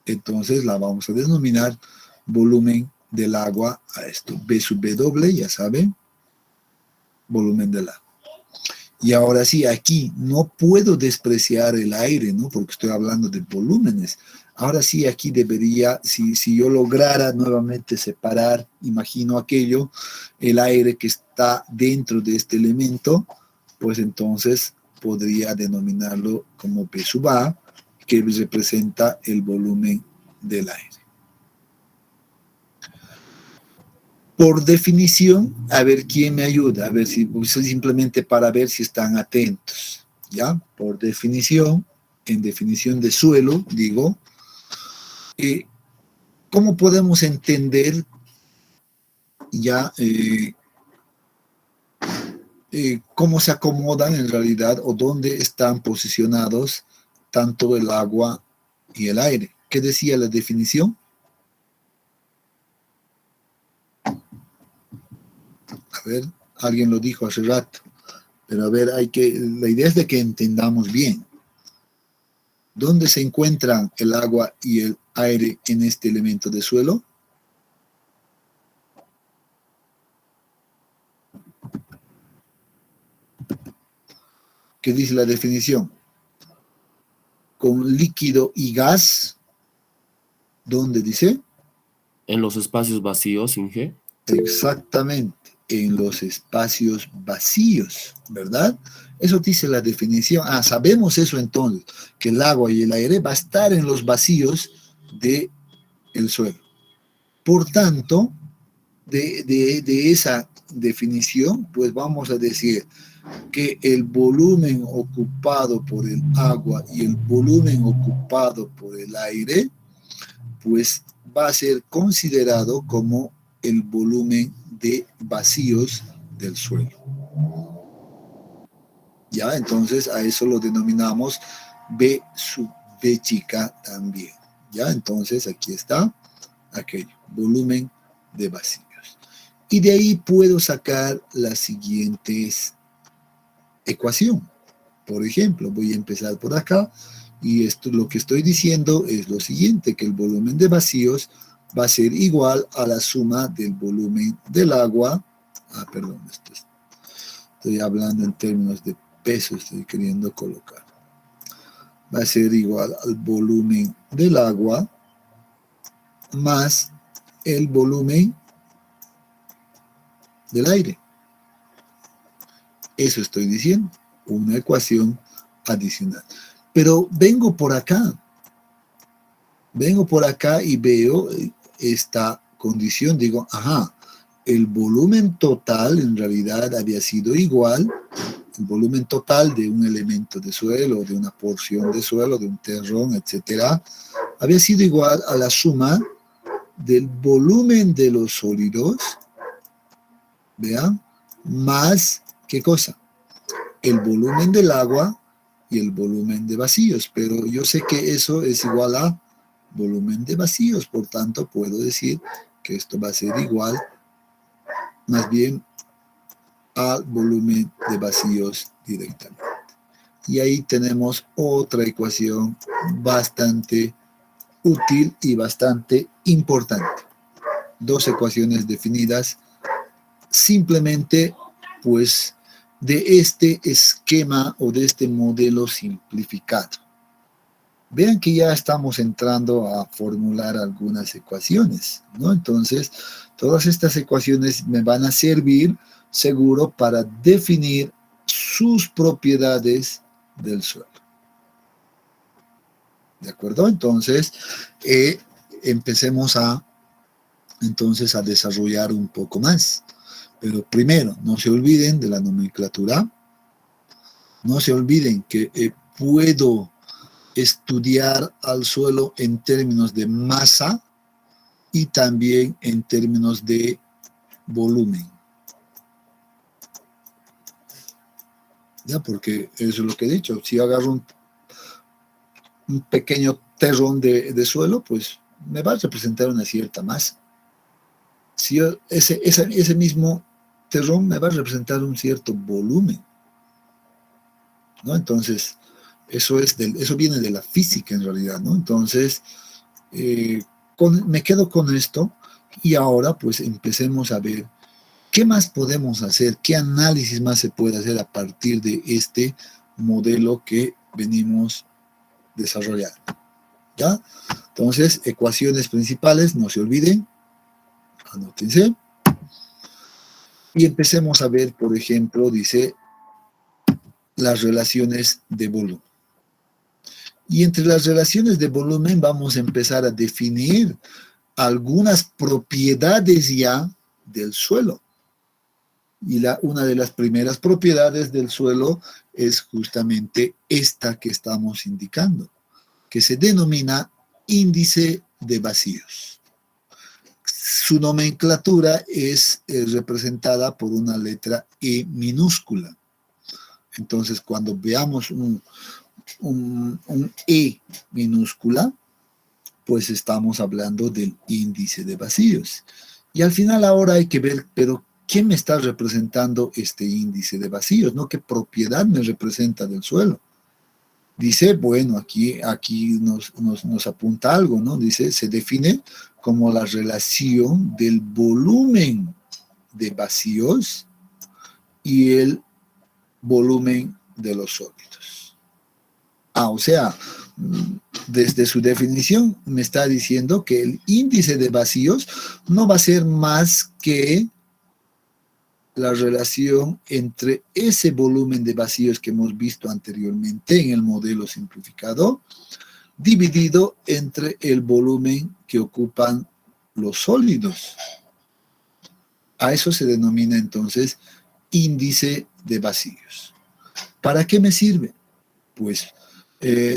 entonces la vamos a denominar volumen del agua a esto. B sub W, ya saben, volumen del agua. Y ahora sí, aquí no puedo despreciar el aire, ¿no? Porque estoy hablando de volúmenes. Ahora sí, aquí debería, si yo lograra nuevamente separar, imagino aquello, el aire que está dentro de este elemento, pues entonces podría denominarlo como P sub A, que representa el volumen del aire. Por definición, a ver quién me ayuda, a ver si simplemente para ver si están atentos, ¿ya? Por definición, en definición de suelo, digo, ¿cómo podemos entender ya cómo se acomodan en realidad o dónde están posicionados tanto el agua y el aire? ¿Qué decía la definición? A ver, alguien lo dijo hace rato, pero a ver, la idea es de que entendamos bien. ¿Dónde se encuentran el agua y el aire en este elemento de suelo? ¿Qué dice la definición? Con líquido y gas, ¿dónde dice? En los espacios vacíos, Inge. Exactamente, en los espacios vacíos, ¿verdad? Eso dice la definición. Ah, sabemos eso entonces, que el agua y el aire va a estar en los vacíos del suelo. Por tanto, de esa definición, pues vamos a decir que el volumen ocupado por el agua y el volumen ocupado por el aire, pues va a ser considerado como el volumen de vacíos del suelo. Ya, entonces a eso lo denominamos B sub B chica también. Ya, entonces aquí está aquello, volumen de vacíos. Y de ahí puedo sacar las siguientes ecuación. Por ejemplo, voy a empezar por acá y esto lo que estoy diciendo es lo siguiente, que el volumen de vacíos va a ser igual a la suma del volumen del agua. Perdón, estoy hablando en términos de peso, estoy queriendo colocar. Va a ser igual al volumen del agua más el volumen del aire. Eso estoy diciendo, una ecuación adicional. Pero vengo por acá y veo esta condición, digo, ajá, el volumen total en realidad había sido igual, el volumen total de un elemento de suelo, de una porción de suelo, de un terrón, etcétera, había sido igual a la suma del volumen de los sólidos, vean, más, ¿qué cosa? El volumen del agua y el volumen de vacíos, pero yo sé que eso es igual a volumen de vacíos, por tanto puedo decir que esto va a ser igual más bien al volumen de vacíos directamente. Y ahí tenemos otra ecuación bastante útil y bastante importante. Dos ecuaciones definidas simplemente pues de este esquema o de este modelo simplificado. Vean que ya estamos entrando a formular algunas ecuaciones, ¿no? Entonces, todas estas ecuaciones me van a servir seguro para definir sus propiedades del suelo. ¿De acuerdo? Entonces, empecemos a desarrollar un poco más. Pero primero, no se olviden de la nomenclatura. No se olviden que puedo estudiar al suelo en términos de masa y también en términos de volumen. Ya, porque eso es lo que he dicho. Si agarro un pequeño terrón de suelo, pues me va a representar una cierta masa. Si ese mismo terrón me va a representar un cierto volumen, ¿no? Entonces, eso viene de la física en realidad, ¿no? Entonces, me quedo con esto y ahora pues empecemos a ver qué más podemos hacer, qué análisis más se puede hacer a partir de este modelo que venimos desarrollando. ¿Ya? Entonces, ecuaciones principales, no se olviden, anótense. Y empecemos a ver, por ejemplo, dice, las relaciones de volumen. Y entre las relaciones de volumen vamos a empezar a definir algunas propiedades ya del suelo. Y una de las primeras propiedades del suelo es justamente esta que estamos indicando, que se denomina índice de vacíos. Su nomenclatura es representada por una letra E minúscula. Entonces, cuando veamos un E minúscula, pues estamos hablando del índice de vacíos. Y al final ahora hay que ver, pero ¿qué me está representando este índice de vacíos? ¿No? ¿Qué propiedad me representa del suelo? Dice, bueno, aquí nos apunta algo, ¿no? Dice, se define como la relación del volumen de vacíos y el volumen de los sólidos. O sea, desde su definición me está diciendo que el índice de vacíos no va a ser más que la relación entre ese volumen de vacíos que hemos visto anteriormente en el modelo simplificado, dividido entre el volumen que ocupan los sólidos. A eso se denomina entonces índice de vacíos. ¿Para qué me sirve? Pues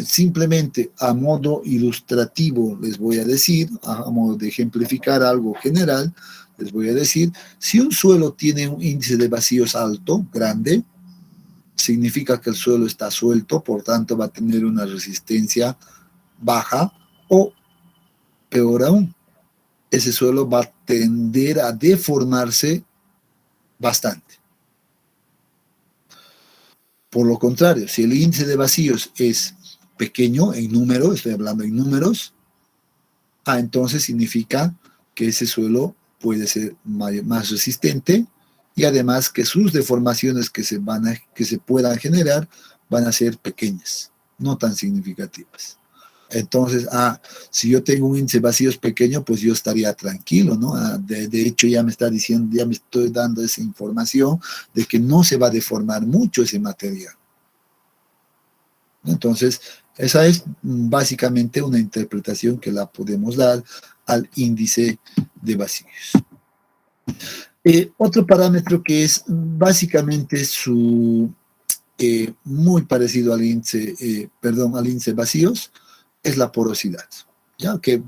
simplemente a modo ilustrativo les voy a decir, a modo de ejemplificar algo general, les voy a decir, si un suelo tiene un índice de vacíos alto, grande, significa que el suelo está suelto, por tanto va a tener una resistencia baja, o peor aún, ese suelo va a tender a deformarse bastante. Por lo contrario, si el índice de vacíos es pequeño en número, estoy hablando en números, entonces significa que ese suelo puede ser más resistente y además que sus deformaciones que se puedan generar van a ser pequeñas, no tan significativas. Entonces, si yo tengo un índice de vacíos pequeño, pues yo estaría tranquilo, ¿no? De hecho, ya me está diciendo, ya me estoy dando esa información de que no se va a deformar mucho ese material. Entonces, esa es básicamente una interpretación que la podemos dar al índice de vacíos. Otro parámetro que es básicamente muy parecido al índice de vacíos, es la porosidad, ¿ya? Que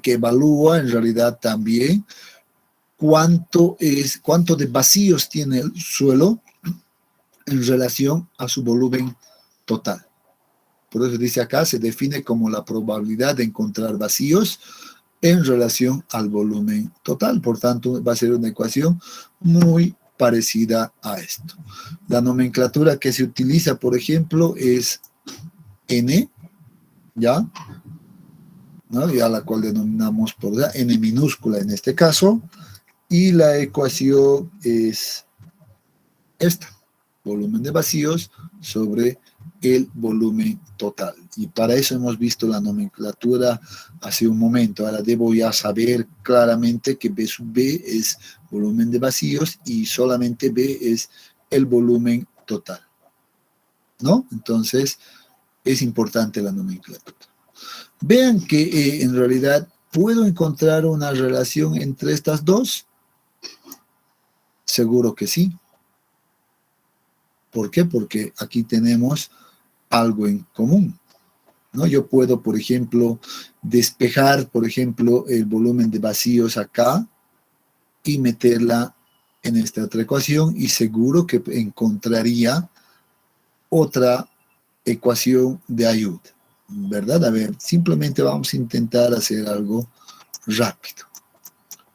evalúa en realidad también cuánto de vacíos tiene el suelo en relación a su volumen total. Por eso dice acá, se define como la probabilidad de encontrar vacíos en relación al volumen total. Por tanto, va a ser una ecuación muy parecida a esto. La nomenclatura que se utiliza, por ejemplo, es N, ¿ya? ¿No? Y a la cual denominamos por N minúscula en este caso, y la ecuación es esta, volumen de vacíos sobre el volumen total. Y para eso hemos visto la nomenclatura hace un momento. Ahora debo ya saber claramente que B sub B es volumen de vacíos y solamente B es el volumen total, ¿no? Entonces, es importante la nomenclatura. Vean que en realidad puedo encontrar una relación entre estas dos. Seguro que sí. ¿Por qué? Porque aquí tenemos algo en común, ¿no? Yo puedo, por ejemplo, despejar, por ejemplo, el volumen de vacíos acá y meterla en esta otra ecuación y seguro que encontraría otra ecuación de ayuda, ¿verdad? A ver, simplemente vamos a intentar hacer algo rápido.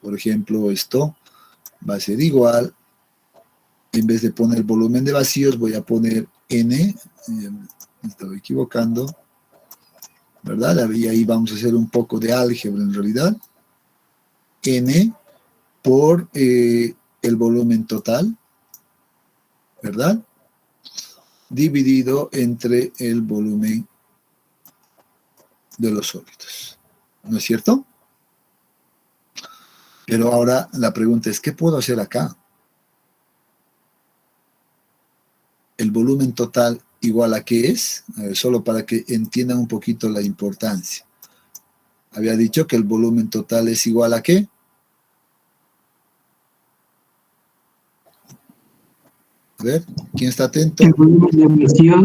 Por ejemplo, esto va a ser igual. En vez de poner volumen de vacíos, voy a poner N. Me estaba equivocando, ¿verdad? Y ahí vamos a hacer un poco de álgebra en realidad. N por el volumen total, ¿verdad? Dividido entre el volumen de los sólidos. ¿No es cierto? Pero ahora la pregunta es, ¿qué puedo hacer acá? ¿El volumen total igual a qué es? A ver, solo para que entiendan un poquito la importancia. Había dicho que el volumen total es igual a qué. A ver, ¿quién está atento? El volumen de vacíos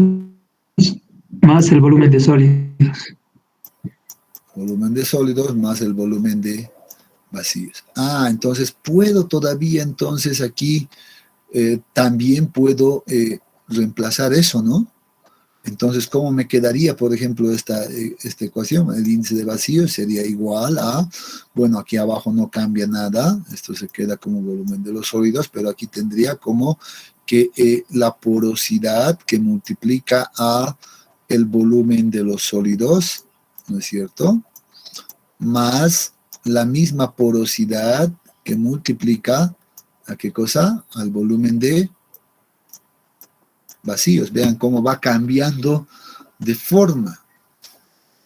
más el volumen de sólidos. Volumen de sólidos más el volumen de vacíos. Ah, entonces puedo todavía, entonces aquí también puedo reemplazar eso, ¿no? Entonces, ¿cómo me quedaría, por ejemplo, esta ecuación? El índice de vacíos sería igual a, bueno, aquí abajo no cambia nada, esto se queda como volumen de los sólidos, pero aquí tendría como que la porosidad que multiplica a el volumen de los sólidos, ¿no es cierto? Más la misma porosidad que multiplica ¿a qué cosa? Al volumen de vacíos. Vean cómo va cambiando de forma.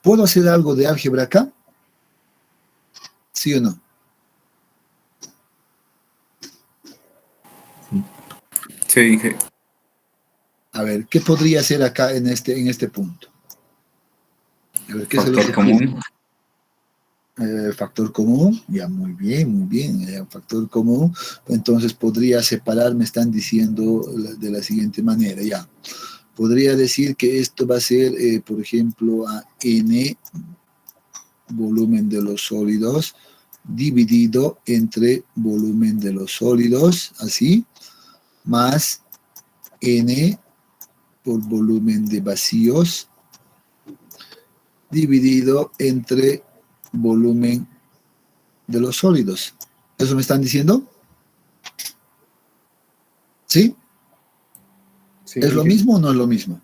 ¿Puedo hacer algo de álgebra acá? ¿Sí o no? Sí, Inge. A ver, ¿qué podría hacer acá en este punto? A ver, ¿qué se les Factor ocurre? común. Factor común, ya muy bien, factor común, entonces podría separar, me están diciendo de la siguiente manera, ya, podría decir que esto va a ser, por ejemplo, a n volumen de los sólidos dividido entre volumen de los sólidos, así, más n por volumen de vacíos dividido entre volumen de los sólidos. ¿Eso me están diciendo? ¿Sí? Sí, ¿Es lo mismo o no es lo mismo?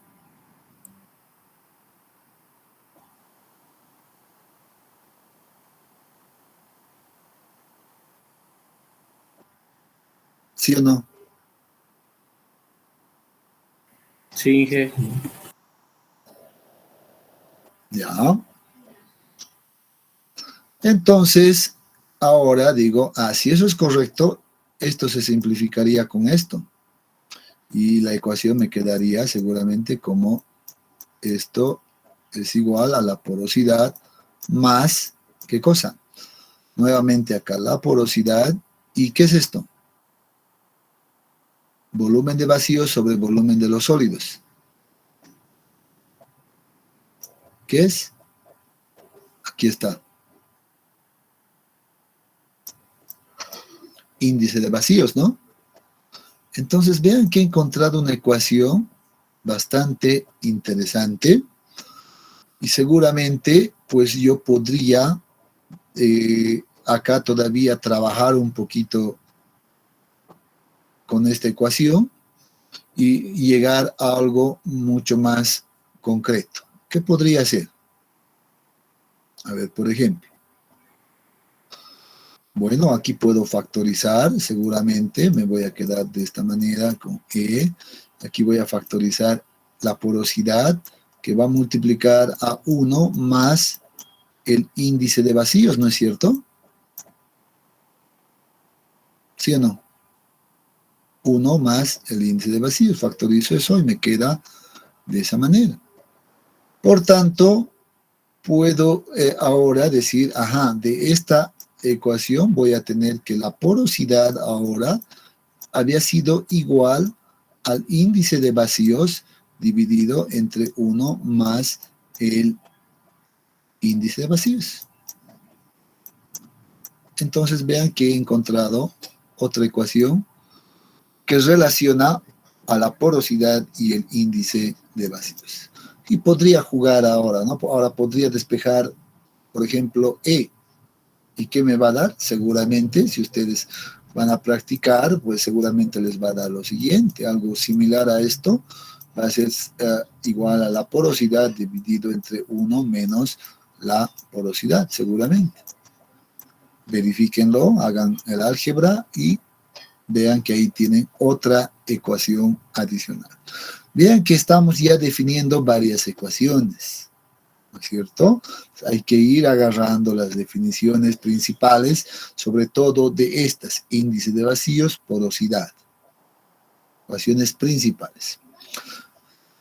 ¿Sí o no? Sí, Inge. Ya. Entonces, ahora digo, si eso es correcto, esto se simplificaría con esto. Y la ecuación me quedaría seguramente como esto es igual a la porosidad más, ¿qué cosa? Nuevamente acá la porosidad. ¿Y qué es esto? Volumen de vacíos sobre volumen de los sólidos. ¿Qué es? Aquí está. Índice de vacíos, ¿no? Entonces vean que he encontrado una ecuación bastante interesante y seguramente pues yo podría acá todavía trabajar un poquito con esta ecuación y llegar a algo mucho más concreto. ¿Qué podría ser? A ver, por ejemplo. Bueno, aquí puedo factorizar, seguramente me voy a quedar de esta manera con E. Aquí voy a factorizar la porosidad que va a multiplicar a 1 más el índice de vacíos, ¿no es cierto? ¿Sí o no? 1 más el índice de vacíos, factorizo eso y me queda de esa manera. Por tanto, puedo ahora decir, de esta ecuación voy a tener que la porosidad ahora había sido igual al índice de vacíos dividido entre 1 más el índice de vacíos. Entonces vean que he encontrado otra ecuación que relaciona a la porosidad y el índice de vacíos. Y podría jugar ahora, ¿no? Ahora podría despejar, por ejemplo, E. ¿Y qué me va a dar? Seguramente, si ustedes van a practicar, pues seguramente les va a dar lo siguiente, algo similar a esto, va a ser igual a la porosidad dividido entre 1 menos la porosidad, seguramente. Verifíquenlo, hagan el álgebra y vean que ahí tienen otra ecuación adicional. Vean que estamos ya definiendo varias ecuaciones. ¿no es cierto? Hay que ir agarrando las definiciones principales, sobre todo de estas: índice de vacíos, porosidad. Ecuaciones principales.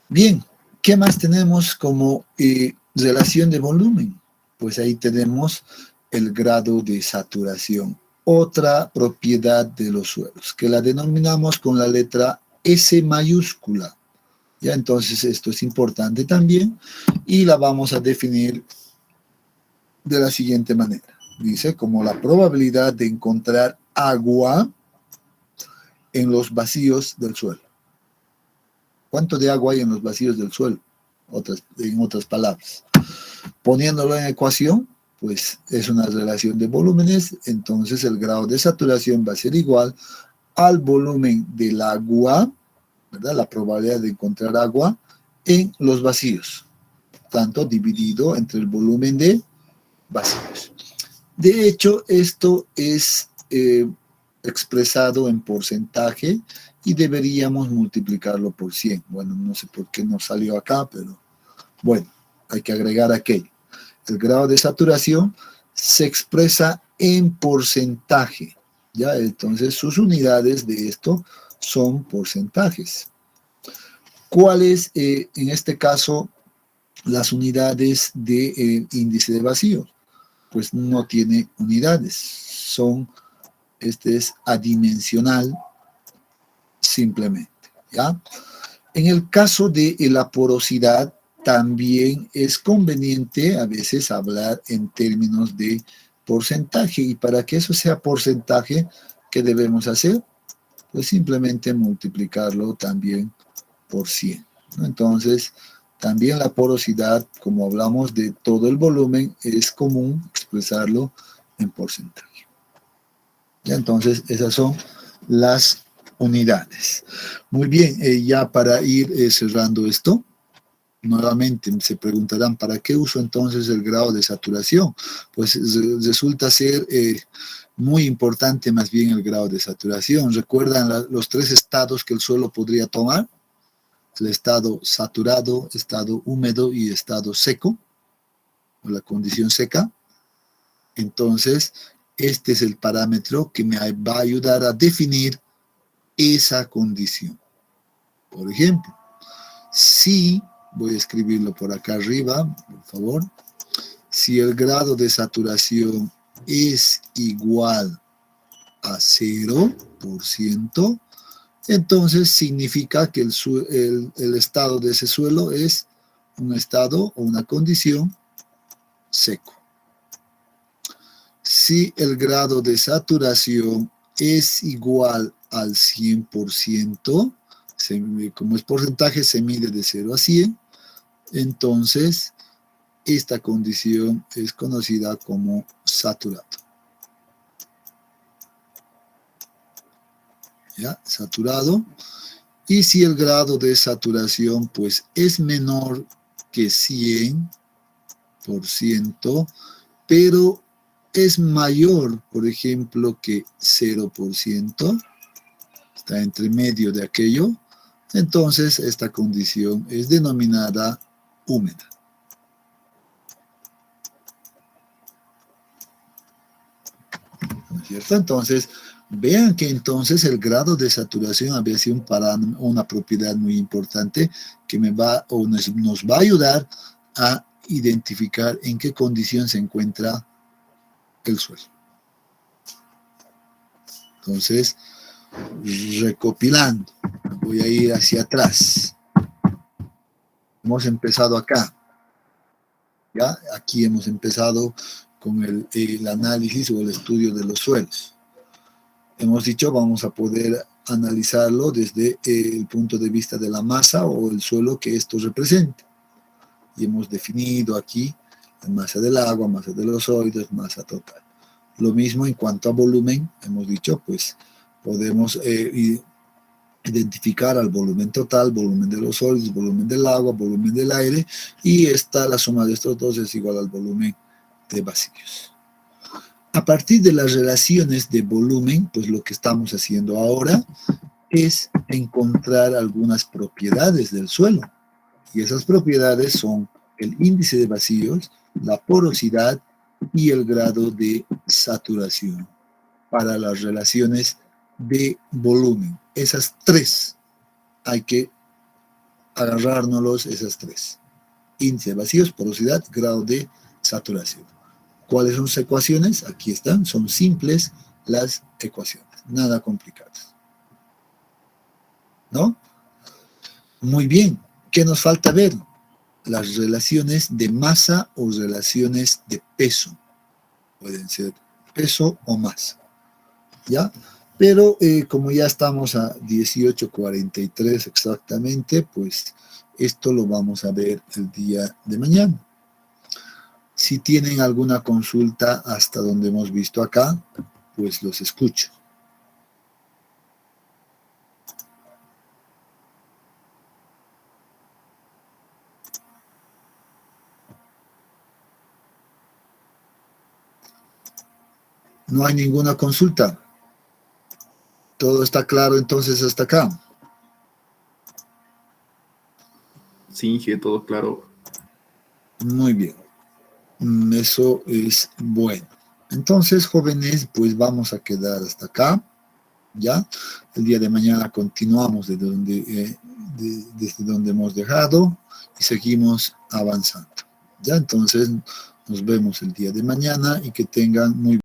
Bien, ¿qué más tenemos como relación de volumen? Pues ahí tenemos el grado de saturación, otra propiedad de los suelos, que la denominamos con la letra S mayúscula. Ya, entonces esto es importante también y la vamos a definir de la siguiente manera. Dice, como la probabilidad de encontrar agua en los vacíos del suelo. ¿Cuánto de agua hay en los vacíos del suelo? En otras palabras. Poniéndolo en ecuación, pues es una relación de volúmenes, entonces el grado de saturación va a ser igual al volumen del agua, ¿verdad? La probabilidad de encontrar agua en los vacíos, tanto dividido entre el volumen de vacíos. De hecho, esto es expresado en porcentaje y deberíamos multiplicarlo por 100. Bueno, no sé por qué no salió acá, pero bueno, hay que agregar aquello. El grado de saturación se expresa en porcentaje, ¿ya? Entonces, sus unidades de esto son porcentajes. ¿Cuáles, en este caso, las unidades de índice de vacío? Pues no tiene unidades, este es adimensional simplemente, ¿ya? En el caso de la porosidad, también es conveniente a veces hablar en términos de porcentaje, y para que eso sea porcentaje, ¿qué debemos hacer? Pues simplemente multiplicarlo también por 100, ¿no? Entonces, también la porosidad, como hablamos de todo el volumen, es común expresarlo en porcentaje. ¿Ya? Entonces, esas son las unidades. Muy bien, ya para ir cerrando esto, nuevamente se preguntarán, ¿para qué uso entonces el grado de saturación? Pues resulta ser muy importante más bien el grado de saturación. ¿Recuerdan los 3 estados que el suelo podría tomar? El estado saturado, estado húmedo y estado seco, o la condición seca. Entonces, este es el parámetro que me va a ayudar a definir esa condición. Por ejemplo, si, voy a escribirlo por acá arriba, por favor, si el grado de saturación es igual a 0%, entonces significa que el estado de ese suelo es un estado o una condición seco. Si el grado de saturación es igual al 100%, como es porcentaje, se mide de 0 a 100, entonces esta condición es conocida como saturado. ¿Ya? Saturado. Y si el grado de saturación pues es menor que 100%, pero es mayor, por ejemplo, que 0%, está entre medio de aquello, entonces esta condición es denominada húmeda. ¿No es cierto? Entonces, vean que entonces el grado de saturación había sido una propiedad muy importante que nos va a ayudar a identificar en qué condición se encuentra el suelo. Entonces, recopilando, voy a ir hacia atrás. Hemos empezado acá. ¿Ya? Aquí hemos empezado con el análisis o el estudio de los suelos. Hemos dicho, vamos a poder analizarlo desde el punto de vista de la masa o el suelo que esto representa. Y hemos definido aquí la masa del agua, masa de los sólidos, masa total. Lo mismo en cuanto a volumen, hemos dicho, pues podemos identificar al volumen total, volumen de los sólidos, volumen del agua, volumen del aire, y la suma de estos dos es igual al volumen de vacíos. A partir de las relaciones de volumen, pues lo que estamos haciendo ahora es encontrar algunas propiedades del suelo. Y esas propiedades son el índice de vacíos, la porosidad y el grado de saturación para las relaciones de volumen. Esas tres, hay que agarrárnoslos, esas tres. Índice de vacíos, porosidad, grado de saturación. ¿Cuáles son sus ecuaciones? Aquí están, son simples las ecuaciones, nada complicadas. ¿No? Muy bien, ¿qué nos falta ver? Las relaciones de masa o relaciones de peso. Pueden ser peso o masa. ¿Ya? Pero como ya estamos a 18:43 exactamente, pues esto lo vamos a ver el día de mañana. Si tienen alguna consulta hasta donde hemos visto acá, pues los escucho. ¿No hay ninguna consulta? ¿Todo está claro entonces hasta acá? Sí, Inge, todo claro. Muy bien. Eso es bueno. Entonces, jóvenes, pues vamos a quedar hasta acá. ¿Ya? El día de mañana continuamos desde donde hemos dejado y seguimos avanzando. ¿Ya? Entonces, nos vemos el día de mañana y que tengan muy